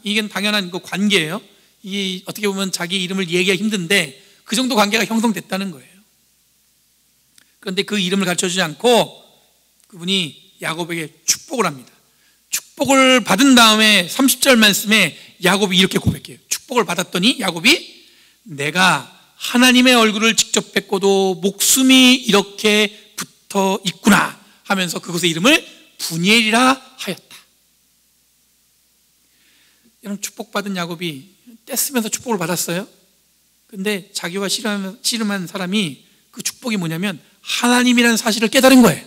이게 당연한 그 관계예요. 이게 어떻게 보면 자기 이름을 얘기하기 힘든데 그 정도 관계가 형성됐다는 거예요. 그런데 그 이름을 가르쳐주지 않고 그분이 야곱에게 축복을 합니다. 축복을 받은 다음에 30절 말씀에 야곱이 이렇게 고백해요. 축복을 받았더니 야곱이 내가 하나님의 얼굴을 직접 뵙고도 목숨이 이렇게 붙어 있구나 하면서 그것의 이름을 분이엘이라 하였다. 여러분, 축복받은 야곱이 떼쓰면서 축복을 받았어요. 근데 자기와 씨름한 사람이 그 축복이 뭐냐면 하나님이라는 사실을 깨달은 거예요.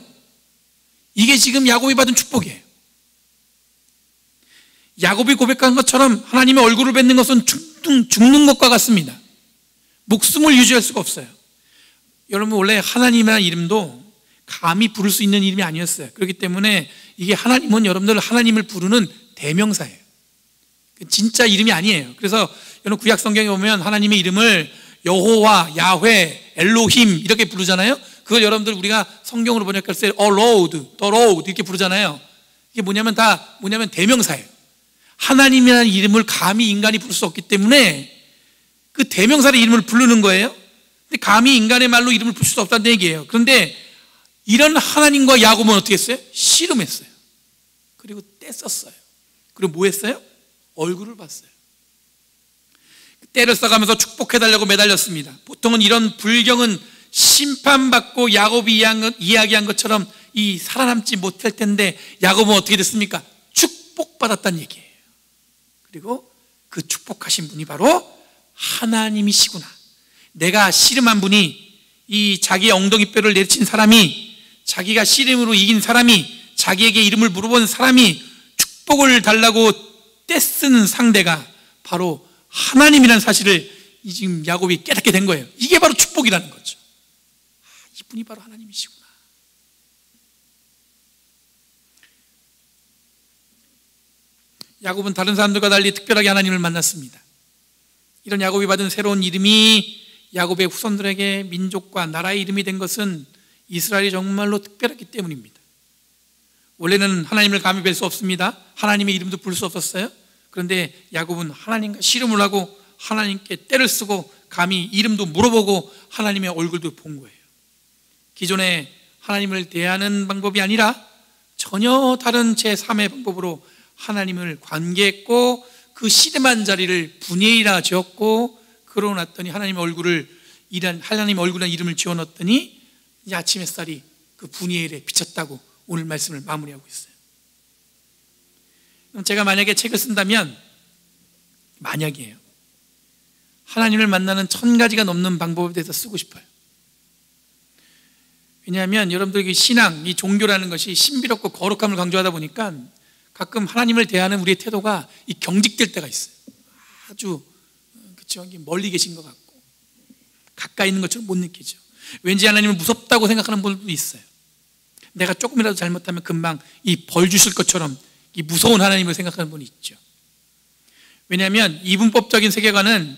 이게 지금 야곱이 받은 축복이에요. 야곱이 고백한 것처럼 하나님의 얼굴을 뵙는 것은 죽는 것과 같습니다. 목숨을 유지할 수가 없어요. 여러분, 원래 하나님이라는 이름도 감히 부를 수 있는 이름이 아니었어요. 그렇기 때문에 이게 하나님은 여러분들 하나님을 부르는 대명사예요. 진짜 이름이 아니에요. 그래서 여러분, 구약 성경에 보면 하나님의 이름을 여호와, 야훼, 엘로힘 이렇게 부르잖아요. 그걸 여러분들 우리가 성경으로 번역할 때 Lord, the Lord 이렇게 부르잖아요. 이게 뭐냐면 대명사예요. 하나님이라는 이름을 감히 인간이 부를 수 없기 때문에 그 대명사의 이름을 부르는 거예요. 근데 감히 인간의 말로 이름을 부를 수 없다는 얘기예요. 그런데 이런 하나님과 야곱은 어떻게 했어요? 씨름했어요. 그리고 떼썼어요. 그리고 뭐 했어요? 얼굴을 봤어요. 때를 써가면서 축복해달라고 매달렸습니다. 보통은 이런 불경은 심판받고 야곱이 이야기한 것처럼 이 살아남지 못할 텐데 야곱은 어떻게 됐습니까? 축복받았다는 얘기예요. 그리고 그 축복하신 분이 바로 하나님이시구나. 내가 씨름한 분이, 이 자기의 엉덩이뼈를 내친 사람이, 자기가 씨름으로 이긴 사람이, 자기에게 이름을 물어본 사람이 축복을 달라고 떼쓴 상대가 바로 하나님이라는 사실을 지금 야곱이 깨닫게 된 거예요. 이게 바로 축복이라는 거죠. 이분이 바로 하나님이시구나. 야곱은 다른 사람들과 달리 특별하게 하나님을 만났습니다. 이런 야곱이 받은 새로운 이름이 야곱의 후손들에게 민족과 나라의 이름이 된 것은 이스라엘이 정말로 특별했기 때문입니다. 원래는 하나님을 감히 뵐 수 없습니다. 하나님의 이름도 부를 수 없었어요. 그런데 야곱은 하나님과 씨름을 하고 하나님께 때를 쓰고 감히 이름도 물어보고 하나님의 얼굴도 본 거예요. 기존에 하나님을 대하는 방법이 아니라 전혀 다른 제3의 방법으로 하나님을 관계했고 그 씨름한 자리를 분예이라 지었고, 그러고 났더니 하나님의 얼굴이라는 이름을 지어놨더니 이 아침 햇살이 그 분예일에 비쳤다고 오늘 말씀을 마무리하고 있어요. 그럼 제가 만약에 책을 쓴다면, 만약이에요, 하나님을 만나는 1000가지가 넘는 방법에 대해서 쓰고 싶어요. 왜냐하면 여러분들 신앙, 이 종교라는 것이 신비롭고 거룩함을 강조하다 보니까 가끔 하나님을 대하는 우리의 태도가 이 경직될 때가 있어요. 아주 그렇죠, 멀리 계신 것 같고 가까이 있는 것처럼 못 느끼죠. 왠지 하나님을 무섭다고 생각하는 분들도 있어요. 내가 조금이라도 잘못하면 금방 이 벌 주실 것처럼 이 무서운 하나님을 생각하는 분이 있죠. 왜냐하면 이분법적인 세계관은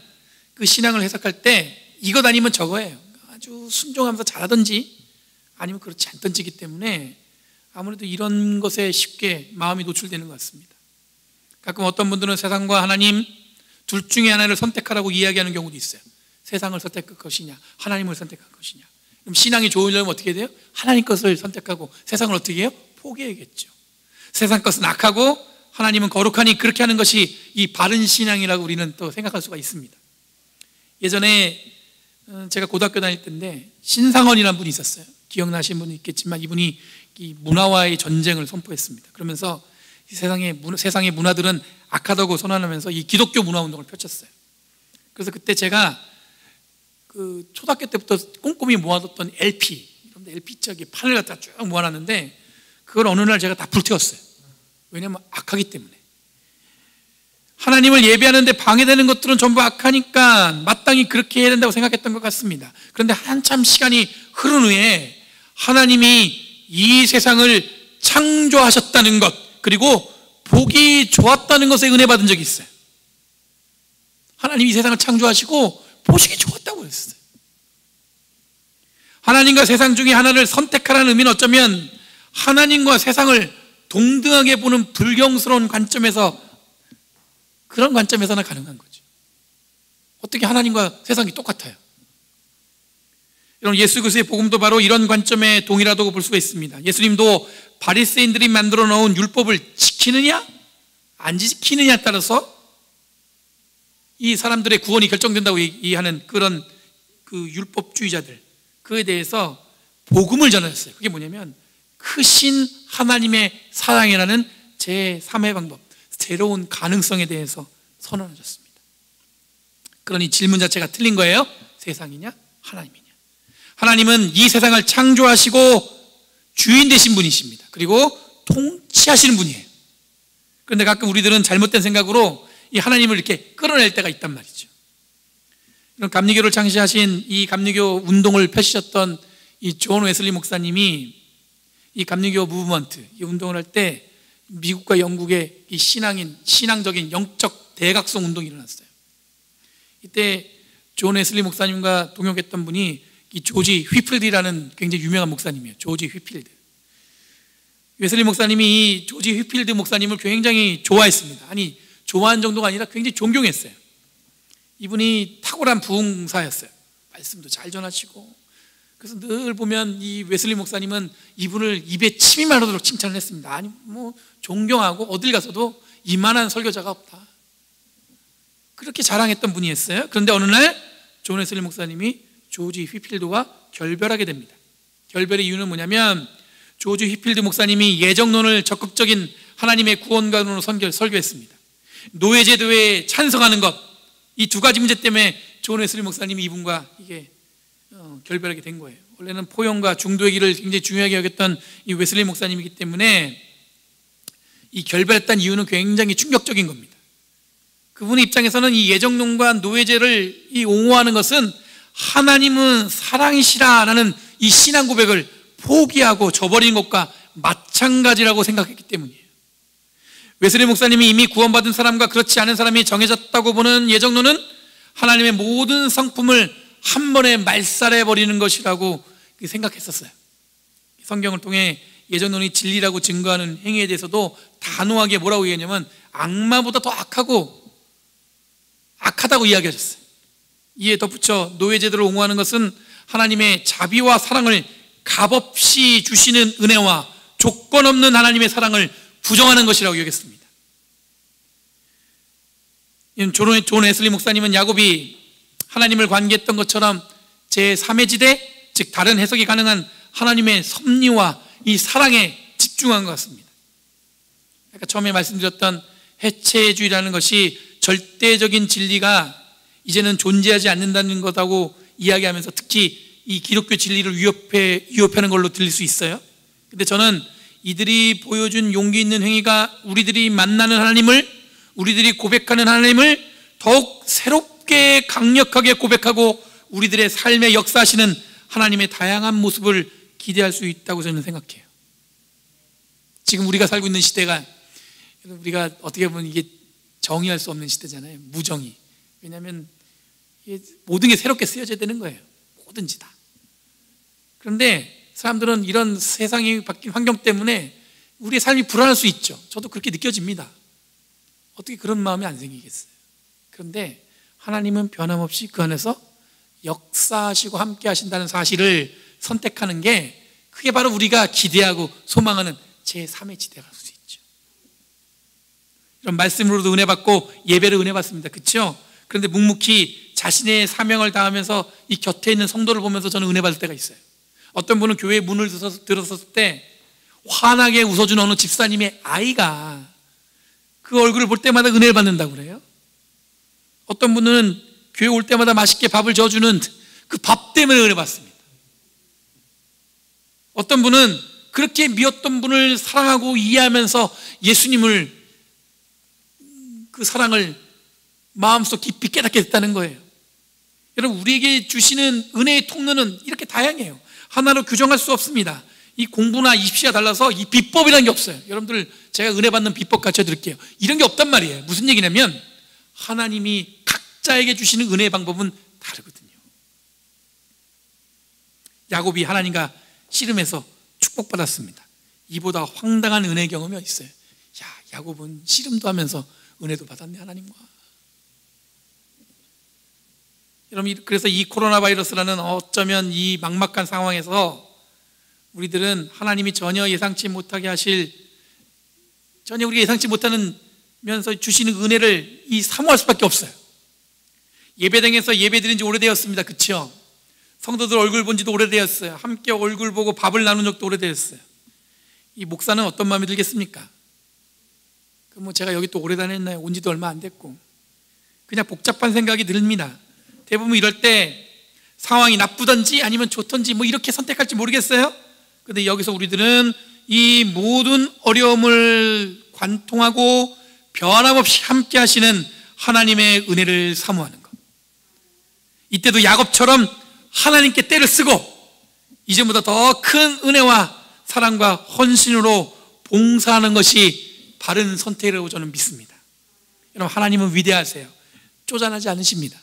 그 신앙을 해석할 때 이것 아니면 저거예요. 아주 순종하면서 잘하든지 아니면 그렇지 않든지이기 때문에 아무래도 이런 것에 쉽게 마음이 노출되는 것 같습니다. 가끔 어떤 분들은 세상과 하나님 둘 중에 하나를 선택하라고 이야기하는 경우도 있어요. 세상을 선택할 것이냐 하나님을 선택할 것이냐. 그럼 신앙이 좋으려면 어떻게 돼요? 하나님 것을 선택하고 세상을 어떻게 해요? 포기해야겠죠. 세상 것은 악하고 하나님은 거룩하니 그렇게 하는 것이 이 바른 신앙이라고 우리는 또 생각할 수가 있습니다. 예전에 제가 고등학교 다닐 때인데 신상원이라는 분이 있었어요. 기억나시는 분이 있겠지만 이분이 이 문화와의 전쟁을 선포했습니다. 그러면서 이 세상의 문화들은 악하다고 선언하면서 이 기독교 문화 운동을 펼쳤어요. 그래서 그때 제가 그 초등학교 때부터 꼼꼼히 모아뒀던 LP 저기 판을 갖다 쭉 모아놨는데 그걸 어느 날 제가 다 불태웠어요. 왜냐하면 악하기 때문에. 하나님을 예배하는데 방해되는 것들은 전부 악하니까 마땅히 그렇게 해야 된다고 생각했던 것 같습니다. 그런데 한참 시간이 흐른 후에 하나님이 이 세상을 창조하셨다는 것, 그리고 보기 좋았다는 것에 은혜 받은 적이 있어요. 하나님이 이 세상을 창조하시고 보시기 좋았다고 했어요. 하나님과 세상 중에 하나를 선택하라는 의미는 어쩌면 하나님과 세상을 동등하게 보는 불경스러운 관점에서, 그런 관점에서나 가능한 거죠. 어떻게 하나님과 세상이 똑같아요? 여러분, 예수 그리스도의 복음도 바로 이런 관점에 동일하다고 볼 수가 있습니다. 예수님도 바리새인들이 만들어 놓은 율법을 지키느냐 안 지키느냐에 따라서 이 사람들의 구원이 결정된다고 얘기하는 그런 그 율법주의자들, 그에 대해서 복음을 전하셨어요. 그게 뭐냐면 크신 하나님의 사랑이라는 제3의 방법, 새로운 가능성에 대해서 선언하셨습니다. 그러니 질문 자체가 틀린 거예요. 세상이냐 하나님이냐. 하나님은 이 세상을 창조하시고 주인 되신 분이십니다. 그리고 통치하시는 분이에요. 그런데 가끔 우리들은 잘못된 생각으로 이 하나님을 이렇게 끌어낼 때가 있단 말이죠. 이런 감리교를 창시하신 이 감리교 운동을 펼치셨던 이 존 웨슬리 목사님이 이 감리교 무브먼트, 이 운동을 할 때 미국과 영국의 이 신앙적인 영적 대각성 운동이 일어났어요. 이때 존 웨슬리 목사님과 동역했던 분이 이 조지 휘필드라는 굉장히 유명한 목사님이에요. 조지 휘필드. 웨슬리 목사님이 이 조지 휘필드 목사님을 굉장히 좋아했습니다. 아니, 좋아한 정도가 아니라 굉장히 존경했어요. 이분이 탁월한 부흥사였어요. 말씀도 잘 전하시고. 그래서 늘 보면 이 웨슬리 목사님은 이분을 입에 침이 마르도록 칭찬을 했습니다. 아니, 뭐 존경하고 어딜 가서도 이만한 설교자가 없다, 그렇게 자랑했던 분이었어요. 그런데 어느 날 존 웨슬리 목사님이 조지 휘필드와 결별하게 됩니다. 결별의 이유는 뭐냐면, 조지 휘필드 목사님이 예정론을 적극적인 하나님의 구원관으로 설교했습니다. 노예제도에 찬성하는 것, 이 두 가지 문제 때문에 존 웨슬리 목사님이 이분과 이게 결별하게 된 거예요. 원래는 포용과 중도의 길을 굉장히 중요하게 여겼던 이 웨슬리 목사님이기 때문에 이 결별했다는 이유는 굉장히 충격적인 겁니다. 그분의 입장에서는 이 예정론과 노예제를 옹호하는 것은 하나님은 사랑이시라라는 이 신앙 고백을 포기하고 저버린 것과 마찬가지라고 생각했기 때문이에요. 웨슬리 목사님이 이미 구원받은 사람과 그렇지 않은 사람이 정해졌다고 보는 예정론은 하나님의 모든 성품을 한 번에 말살해버리는 것이라고 생각했었어요. 성경을 통해 예정론이 진리라고 증거하는 행위에 대해서도 단호하게 뭐라고 얘기했냐면, 악마보다 더 악하다고 이야기하셨어요. 이에 덧붙여 노예제도를 옹호하는 것은 하나님의 자비와 사랑을 값없이 주시는 은혜와 조건 없는 하나님의 사랑을 부정하는 것이라고 여겼습니다. 존 웨슬리 목사님은 야곱이 하나님을 관계했던 것처럼 제3의 지대, 즉 다른 해석이 가능한 하나님의 섭리와 이 사랑에 집중한 것 같습니다. 아까 처음에 말씀드렸던 해체주의라는 것이 절대적인 진리가 이제는 존재하지 않는다는 것하고 이야기하면서 특히 이 기독교 진리를 위협하는 걸로 들릴 수 있어요. 근데 저는 이들이 보여준 용기 있는 행위가 우리들이 만나는 하나님을, 우리들이 고백하는 하나님을 더욱 새롭게 강력하게 고백하고 우리들의 삶에 역사하시는 하나님의 다양한 모습을 기대할 수 있다고 저는 생각해요. 지금 우리가 살고 있는 시대가, 우리가 어떻게 보면 이게 정의할 수 없는 시대잖아요. 무정의. 왜냐하면 모든 게 새롭게 쓰여져야 되는 거예요. 뭐든지 다. 그런데 사람들은 이런 세상이 바뀐 환경 때문에 우리의 삶이 불안할 수 있죠. 저도 그렇게 느껴집니다. 어떻게 그런 마음이 안 생기겠어요. 그런데 하나님은 변함없이 그 안에서 역사하시고 함께 하신다는 사실을 선택하는 게, 그게 바로 우리가 기대하고 소망하는 제3의 지대가 될 수 있죠. 이런 말씀으로도 은혜 받고 예배를 은혜 받습니다. 그렇죠? 그런데 묵묵히 자신의 사명을 다하면서 이 곁에 있는 성도를 보면서 저는 은혜 받을 때가 있어요. 어떤 분은 교회 문을 들었을 때 환하게 웃어준 어느 집사님의 아이가 그 얼굴을 볼 때마다 은혜를 받는다고 그래요. 어떤 분은 교회 올 때마다 맛있게 밥을 져주는 그 밥 때문에 은혜 받습니다. 어떤 분은 그렇게 미웠던 분을 사랑하고 이해하면서 예수님을, 그 사랑을 마음속 깊이 깨닫게 됐다는 거예요. 여러분, 우리에게 주시는 은혜의 통로는 이렇게 다양해요. 하나로 규정할 수 없습니다. 이 공부나 입시가 달라서 이 비법이라는 게 없어요. 여러분들, 제가 은혜 받는 비법 가르쳐 드릴게요. 이런 게 없단 말이에요. 무슨 얘기냐면 하나님이 각자에게 주시는 은혜의 방법은 다르거든요. 야곱이 하나님과 씨름해서 축복받았습니다. 이보다 황당한 은혜 경험이 어디 있어요? 야곱은 씨름도 하면서 은혜도 받았네, 하나님과. 여러분, 그래서 이 코로나 바이러스라는 어쩌면 이 막막한 상황에서 우리들은 하나님이 전혀 예상치 못하게 하실, 전혀 우리가 예상치 못하면서 주시는 은혜를 사모할 수밖에 없어요. 예배당에서 예배드린 지 오래되었습니다. 그렇죠? 성도들 얼굴 본 지도 오래되었어요. 함께 얼굴 보고 밥을 나눈 적도 오래되었어요. 이 목사는 어떤 마음이 들겠습니까? 제가 여기 또 오래 다녔나요? 온 지도 얼마 안 됐고. 그냥 복잡한 생각이 듭니다. 대부분 이럴 때 상황이 나쁘던지 아니면 좋던지 이렇게 선택할지 모르겠어요. 그런데 여기서 우리들은 이 모든 어려움을 관통하고 변함없이 함께 하시는 하나님의 은혜를 사모하는 것. 이때도 야곱처럼 하나님께 때를 쓰고 이제보다 더 큰 은혜와 사랑과 헌신으로 봉사하는 것이 바른 선택이라고 저는 믿습니다. 여러분, 하나님은 위대하세요. 쪼잔하지 않으십니다.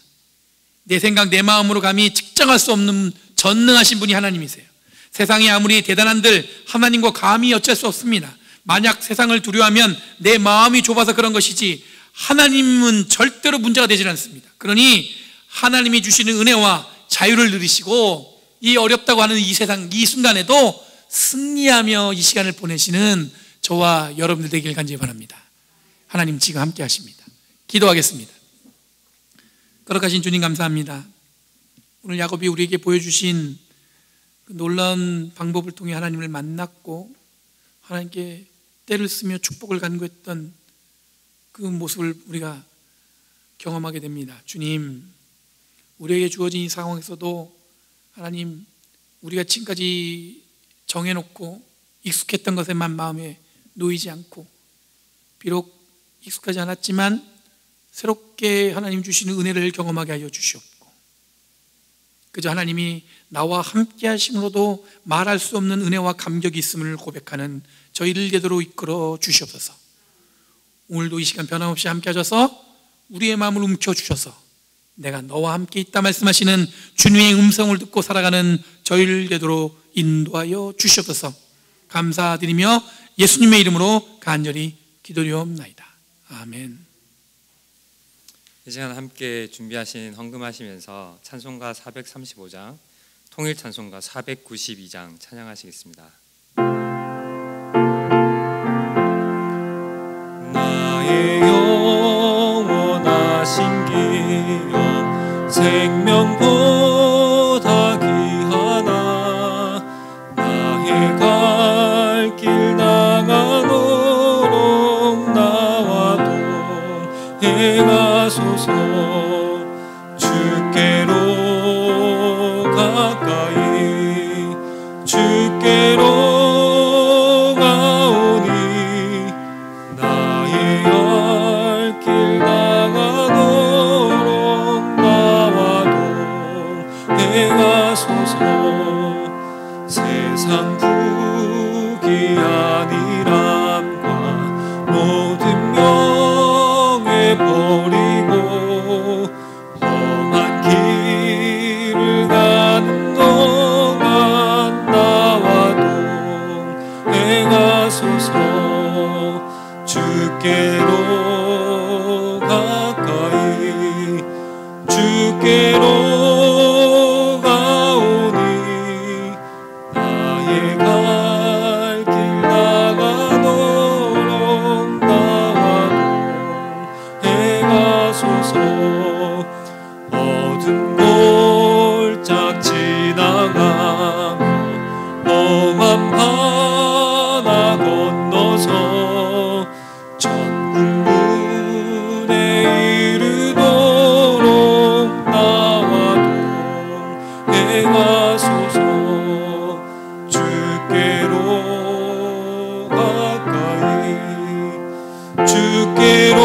내 생각, 내 마음으로 감히 측정할 수 없는 전능하신 분이 하나님이세요. 세상이 아무리 대단한들 하나님과 감히 어쩔 수 없습니다. 만약 세상을 두려워하면 내 마음이 좁아서 그런 것이지 하나님은 절대로 문제가 되질 않습니다. 그러니 하나님이 주시는 은혜와 자유를 누리시고 이 어렵다고 하는 이 세상, 이 순간에도 승리하며 이 시간을 보내시는 저와 여러분들 되길 간절히 바랍니다. 하나님 지금 함께 하십니다. 기도하겠습니다. 거룩하신 주님 감사합니다. 오늘 야곱이 우리에게 보여주신 그 놀라운 방법을 통해 하나님을 만났고 하나님께 때를 쓰며 축복을 간구했던 그 모습을 우리가 경험하게 됩니다. 주님, 우리에게 주어진 이 상황에서도 하나님, 우리가 지금까지 정해놓고 익숙했던 것에만 마음에 놓이지 않고 비록 익숙하지 않았지만 새롭게 하나님 주시는 은혜를 경험하게 하여 주시옵고 그저 하나님이 나와 함께 하심으로도 말할 수 없는 은혜와 감격이 있음을 고백하는 저희를 되도록 이끌어 주시옵소서. 오늘도 이 시간 변함없이 함께 하셔서 우리의 마음을 움켜주셔서 내가 너와 함께 있다 말씀하시는 주님의 음성을 듣고 살아가는 저희를 되도록 인도하여 주시옵소서. 감사드리며 예수님의 이름으로 간절히 기도리옵나이다. 아멘. 이 시간 함께 준비하신 헌금하시면서 찬송가 435장, 통일 찬송가 492장 찬양하시겠습니다. 나의 영원하신 기업 생명보다 귀하나 나의 갈 길 나가도록 나와 동행하소서. 주께로 가까이 주께로 가오니 나의 갈 길 나가도록 나와 동행하소서. 세상 부귀한이람과 모든 명예 버리고 험한 길을 가는 동안 나와 동행하소서. 주께로 가까이 주께로 가오니 나의 갈 길 나가도록 나와 동행하소서. 어두운 골짝 지나가며 험한 바다 건너서 천국문에 이르도록 나와 동행하소서. 주께로 가까이 주께로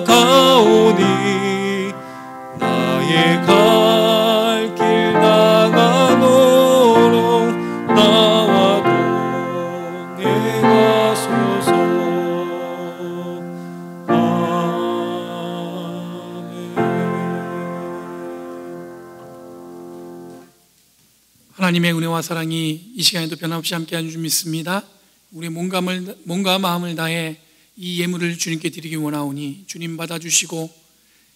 가오니 나의 갈 길 나가도록 나와 동행하소서. 하나님의 은혜와 사랑이 이 시간에도 변함없이 함께하는 줄 믿습니다. 우리의 몸과 마음을 다해 이 예물을 주님께 드리기 원하오니 주님 받아주시고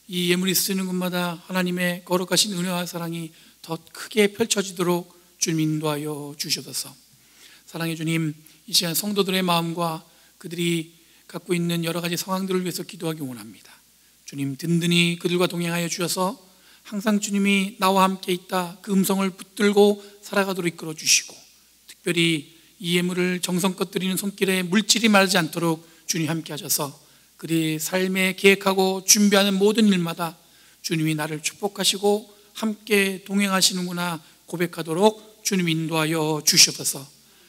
이 예물이 쓰는 곳마다 하나님의 거룩하신 은혜와 사랑이 더 크게 펼쳐지도록 주님 인도하여 주시옵소서. 사랑의 주님, 이 시간 성도들의 마음과 그들이 갖고 있는 여러 가지 상황들을 위해서 기도하기 원합니다. 주님 든든히 그들과 동행하여 주셔서 항상 주님이 나와 함께 있다 그 음성을 붙들고 살아가도록 이끌어 주시고 특별히 이 예물을 정성껏 드리는 손길에 물질이 마르지 않도록 주님 함께 하셔서 그들이 삶에 계획하고 준비하는 모든 일마다 주님이 나를 축복하시고 함께 동행하시는구나 고백하도록 주님 인도하여 주시옵소서.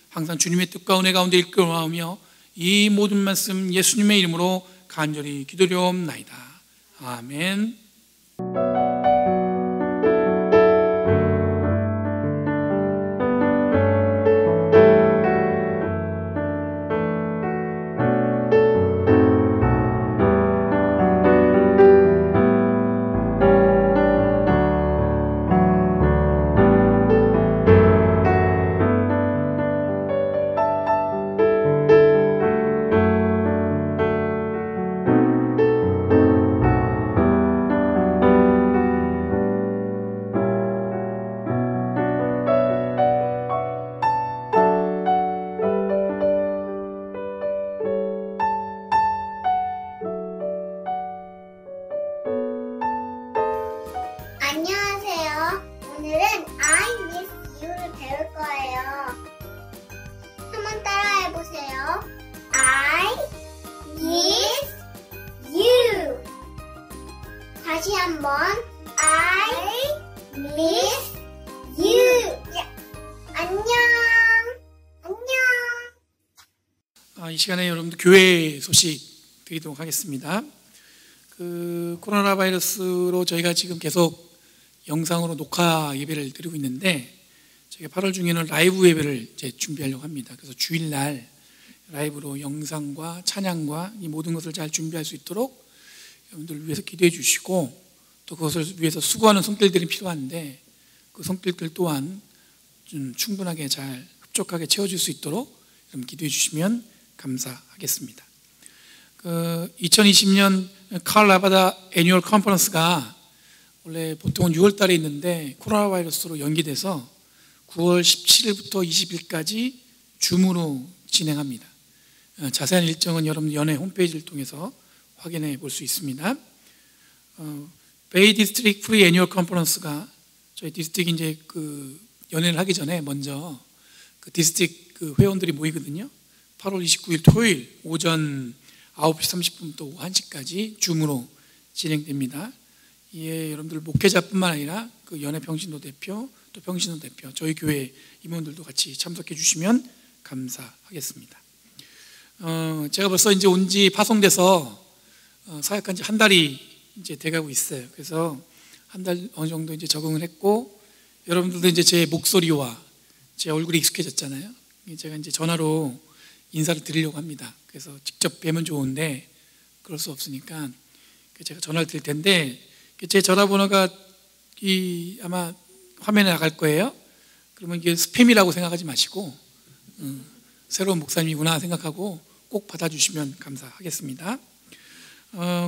항상 주님의 뜻과 은혜 가운데 이끌어나오며 이 모든 말씀 예수님의 이름으로 간절히 기도리옵나이다. 아멘. 오늘은 I miss you를 배울 거예요. 한번 따라해보세요. I miss you. 다시 한번 I miss you. 안녕. 이 시간에 여러분들 교회 소식 드리도록 하겠습니다. 코로나 바이러스로 저희가 지금 계속 영상으로 녹화 예배를 드리고 있는데, 저희가 8월 중에는 라이브 예배를 이제 준비하려고 합니다. 그래서 주일날 라이브로 영상과 찬양과 이 모든 것을 잘 준비할 수 있도록 여러분들 위해서 기도해 주시고, 또 그것을 위해서 수고하는 손길들이 필요한데 그 손길들 또한 좀 충분하게 잘 흡족하게 채워줄 수 있도록 여러분 기도해 주시면 감사하겠습니다. 2020년 칼 라바다 애뉴얼 컨퍼런스가 원래 보통은 6월 달에 있는데 코로나 바이러스로 연기돼서 9월 17일부터 20일까지 줌으로 진행합니다. 자세한 일정은 여러분 연회 홈페이지를 통해서 확인해 볼 수 있습니다. 베이 디스트릭 프리 애뉴얼 컨퍼런스가 저희 디스트릭 이제 연회를 하기 전에 먼저 디스트릭 회원들이 모이거든요. 8월 29일 토요일 오전 9시 30분부터 오후 1시까지 줌으로 진행됩니다. 이에 여러분들 목회자뿐만 아니라 연회 평신도 대표, 또 평신도 대표, 저희 교회 임원들도 같이 참석해 주시면 감사하겠습니다. 제가 벌써 이제 온지 파송돼서 사역한 지 한 달이 이제 돼가고 있어요. 그래서 한 달 어느 정도 이제 적응을 했고, 여러분들도 이제 제 목소리와 제 얼굴이 익숙해졌잖아요. 제가 이제 전화로 인사를 드리려고 합니다. 그래서 직접 뵈면 좋은데 그럴 수 없으니까 제가 전화를 드릴 텐데, 제 전화번호가 아마 화면에 나갈 거예요. 그러면 이게 스팸이라고 생각하지 마시고 새로운 목사님이구나 생각하고 꼭 받아주시면 감사하겠습니다.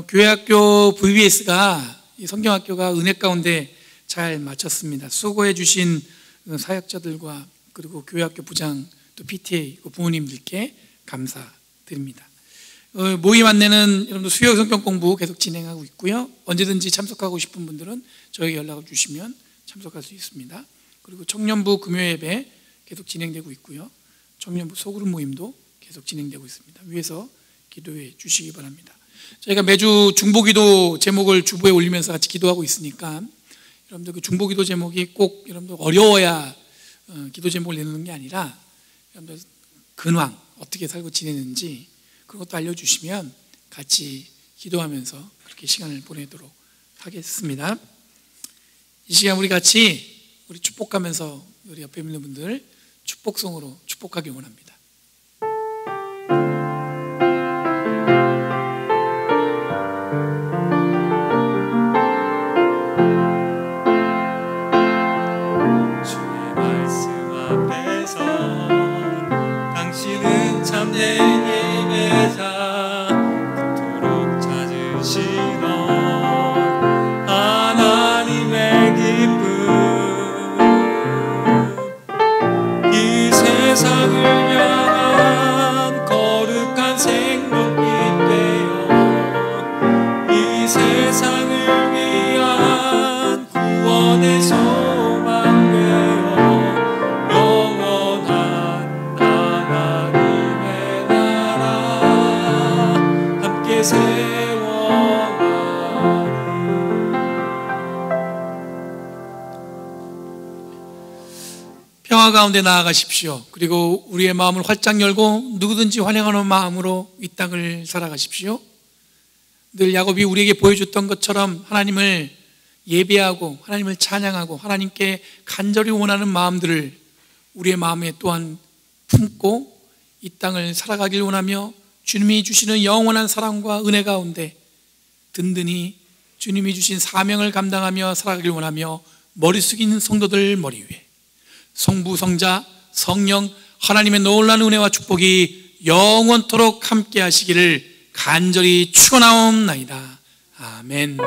교회학교 VBS가 이 성경학교가 은혜 가운데 잘 마쳤습니다. 수고해 주신 사역자들과 그리고 교회학교 부장 또 PTA 부모님들께 감사드립니다. 모임 안내는 여러분들 수요 성경 공부 계속 진행하고 있고요. 언제든지 참석하고 싶은 분들은 저에게 연락을 주시면 참석할 수 있습니다. 그리고 청년부 금요 예배 계속 진행되고 있고요. 청년부 소그룹 모임도 계속 진행되고 있습니다. 위에서 기도해 주시기 바랍니다. 저희가 매주 중보기도 제목을 주보에 올리면서 같이 기도하고 있으니까 여러분들 중보기도 제목이 꼭 여러분들 어려워야 기도 제목을 내놓는 게 아니라 여러분들 근황 어떻게 살고 지내는지 그런 것도 알려주시면 같이 기도하면서 그렇게 시간을 보내도록 하겠습니다. 이 시간 우리 같이 축복하면서 우리 옆에 있는 분들 축복송으로 축복하기 원합니다. 주의 말씀 앞에서 당신은 참된 예배자, 그토록 찾으시던 하나님의 기쁨, 이 세상을 향한 거룩한 생명이 되어 이 세상을 위한 구원의 소망 되어 영원한 하나님의 나라 함께 세워가리. 평화 가운데 나아가십시오. 그리고 우리의 마음을 활짝 열고 누구든지 환영하는 마음으로 이 땅을 살아가십시오. 늘 야곱이 우리에게 보여줬던 것처럼 하나님을 예배하고 하나님을 찬양하고 하나님께 간절히 원하는 마음들을 우리의 마음에 또한 품고 이 땅을 살아가길 원하며 주님이 주시는 영원한 사랑과 은혜 가운데 든든히 주님이 주신 사명을 감당하며 살아가길 원하며 머리 숙인 성도들 머리 위에 성부, 성자, 성령 하나님의 놀라운 은혜와 축복이 영원토록 함께 하시기를 간절히 축원하옵나이다. 아멘.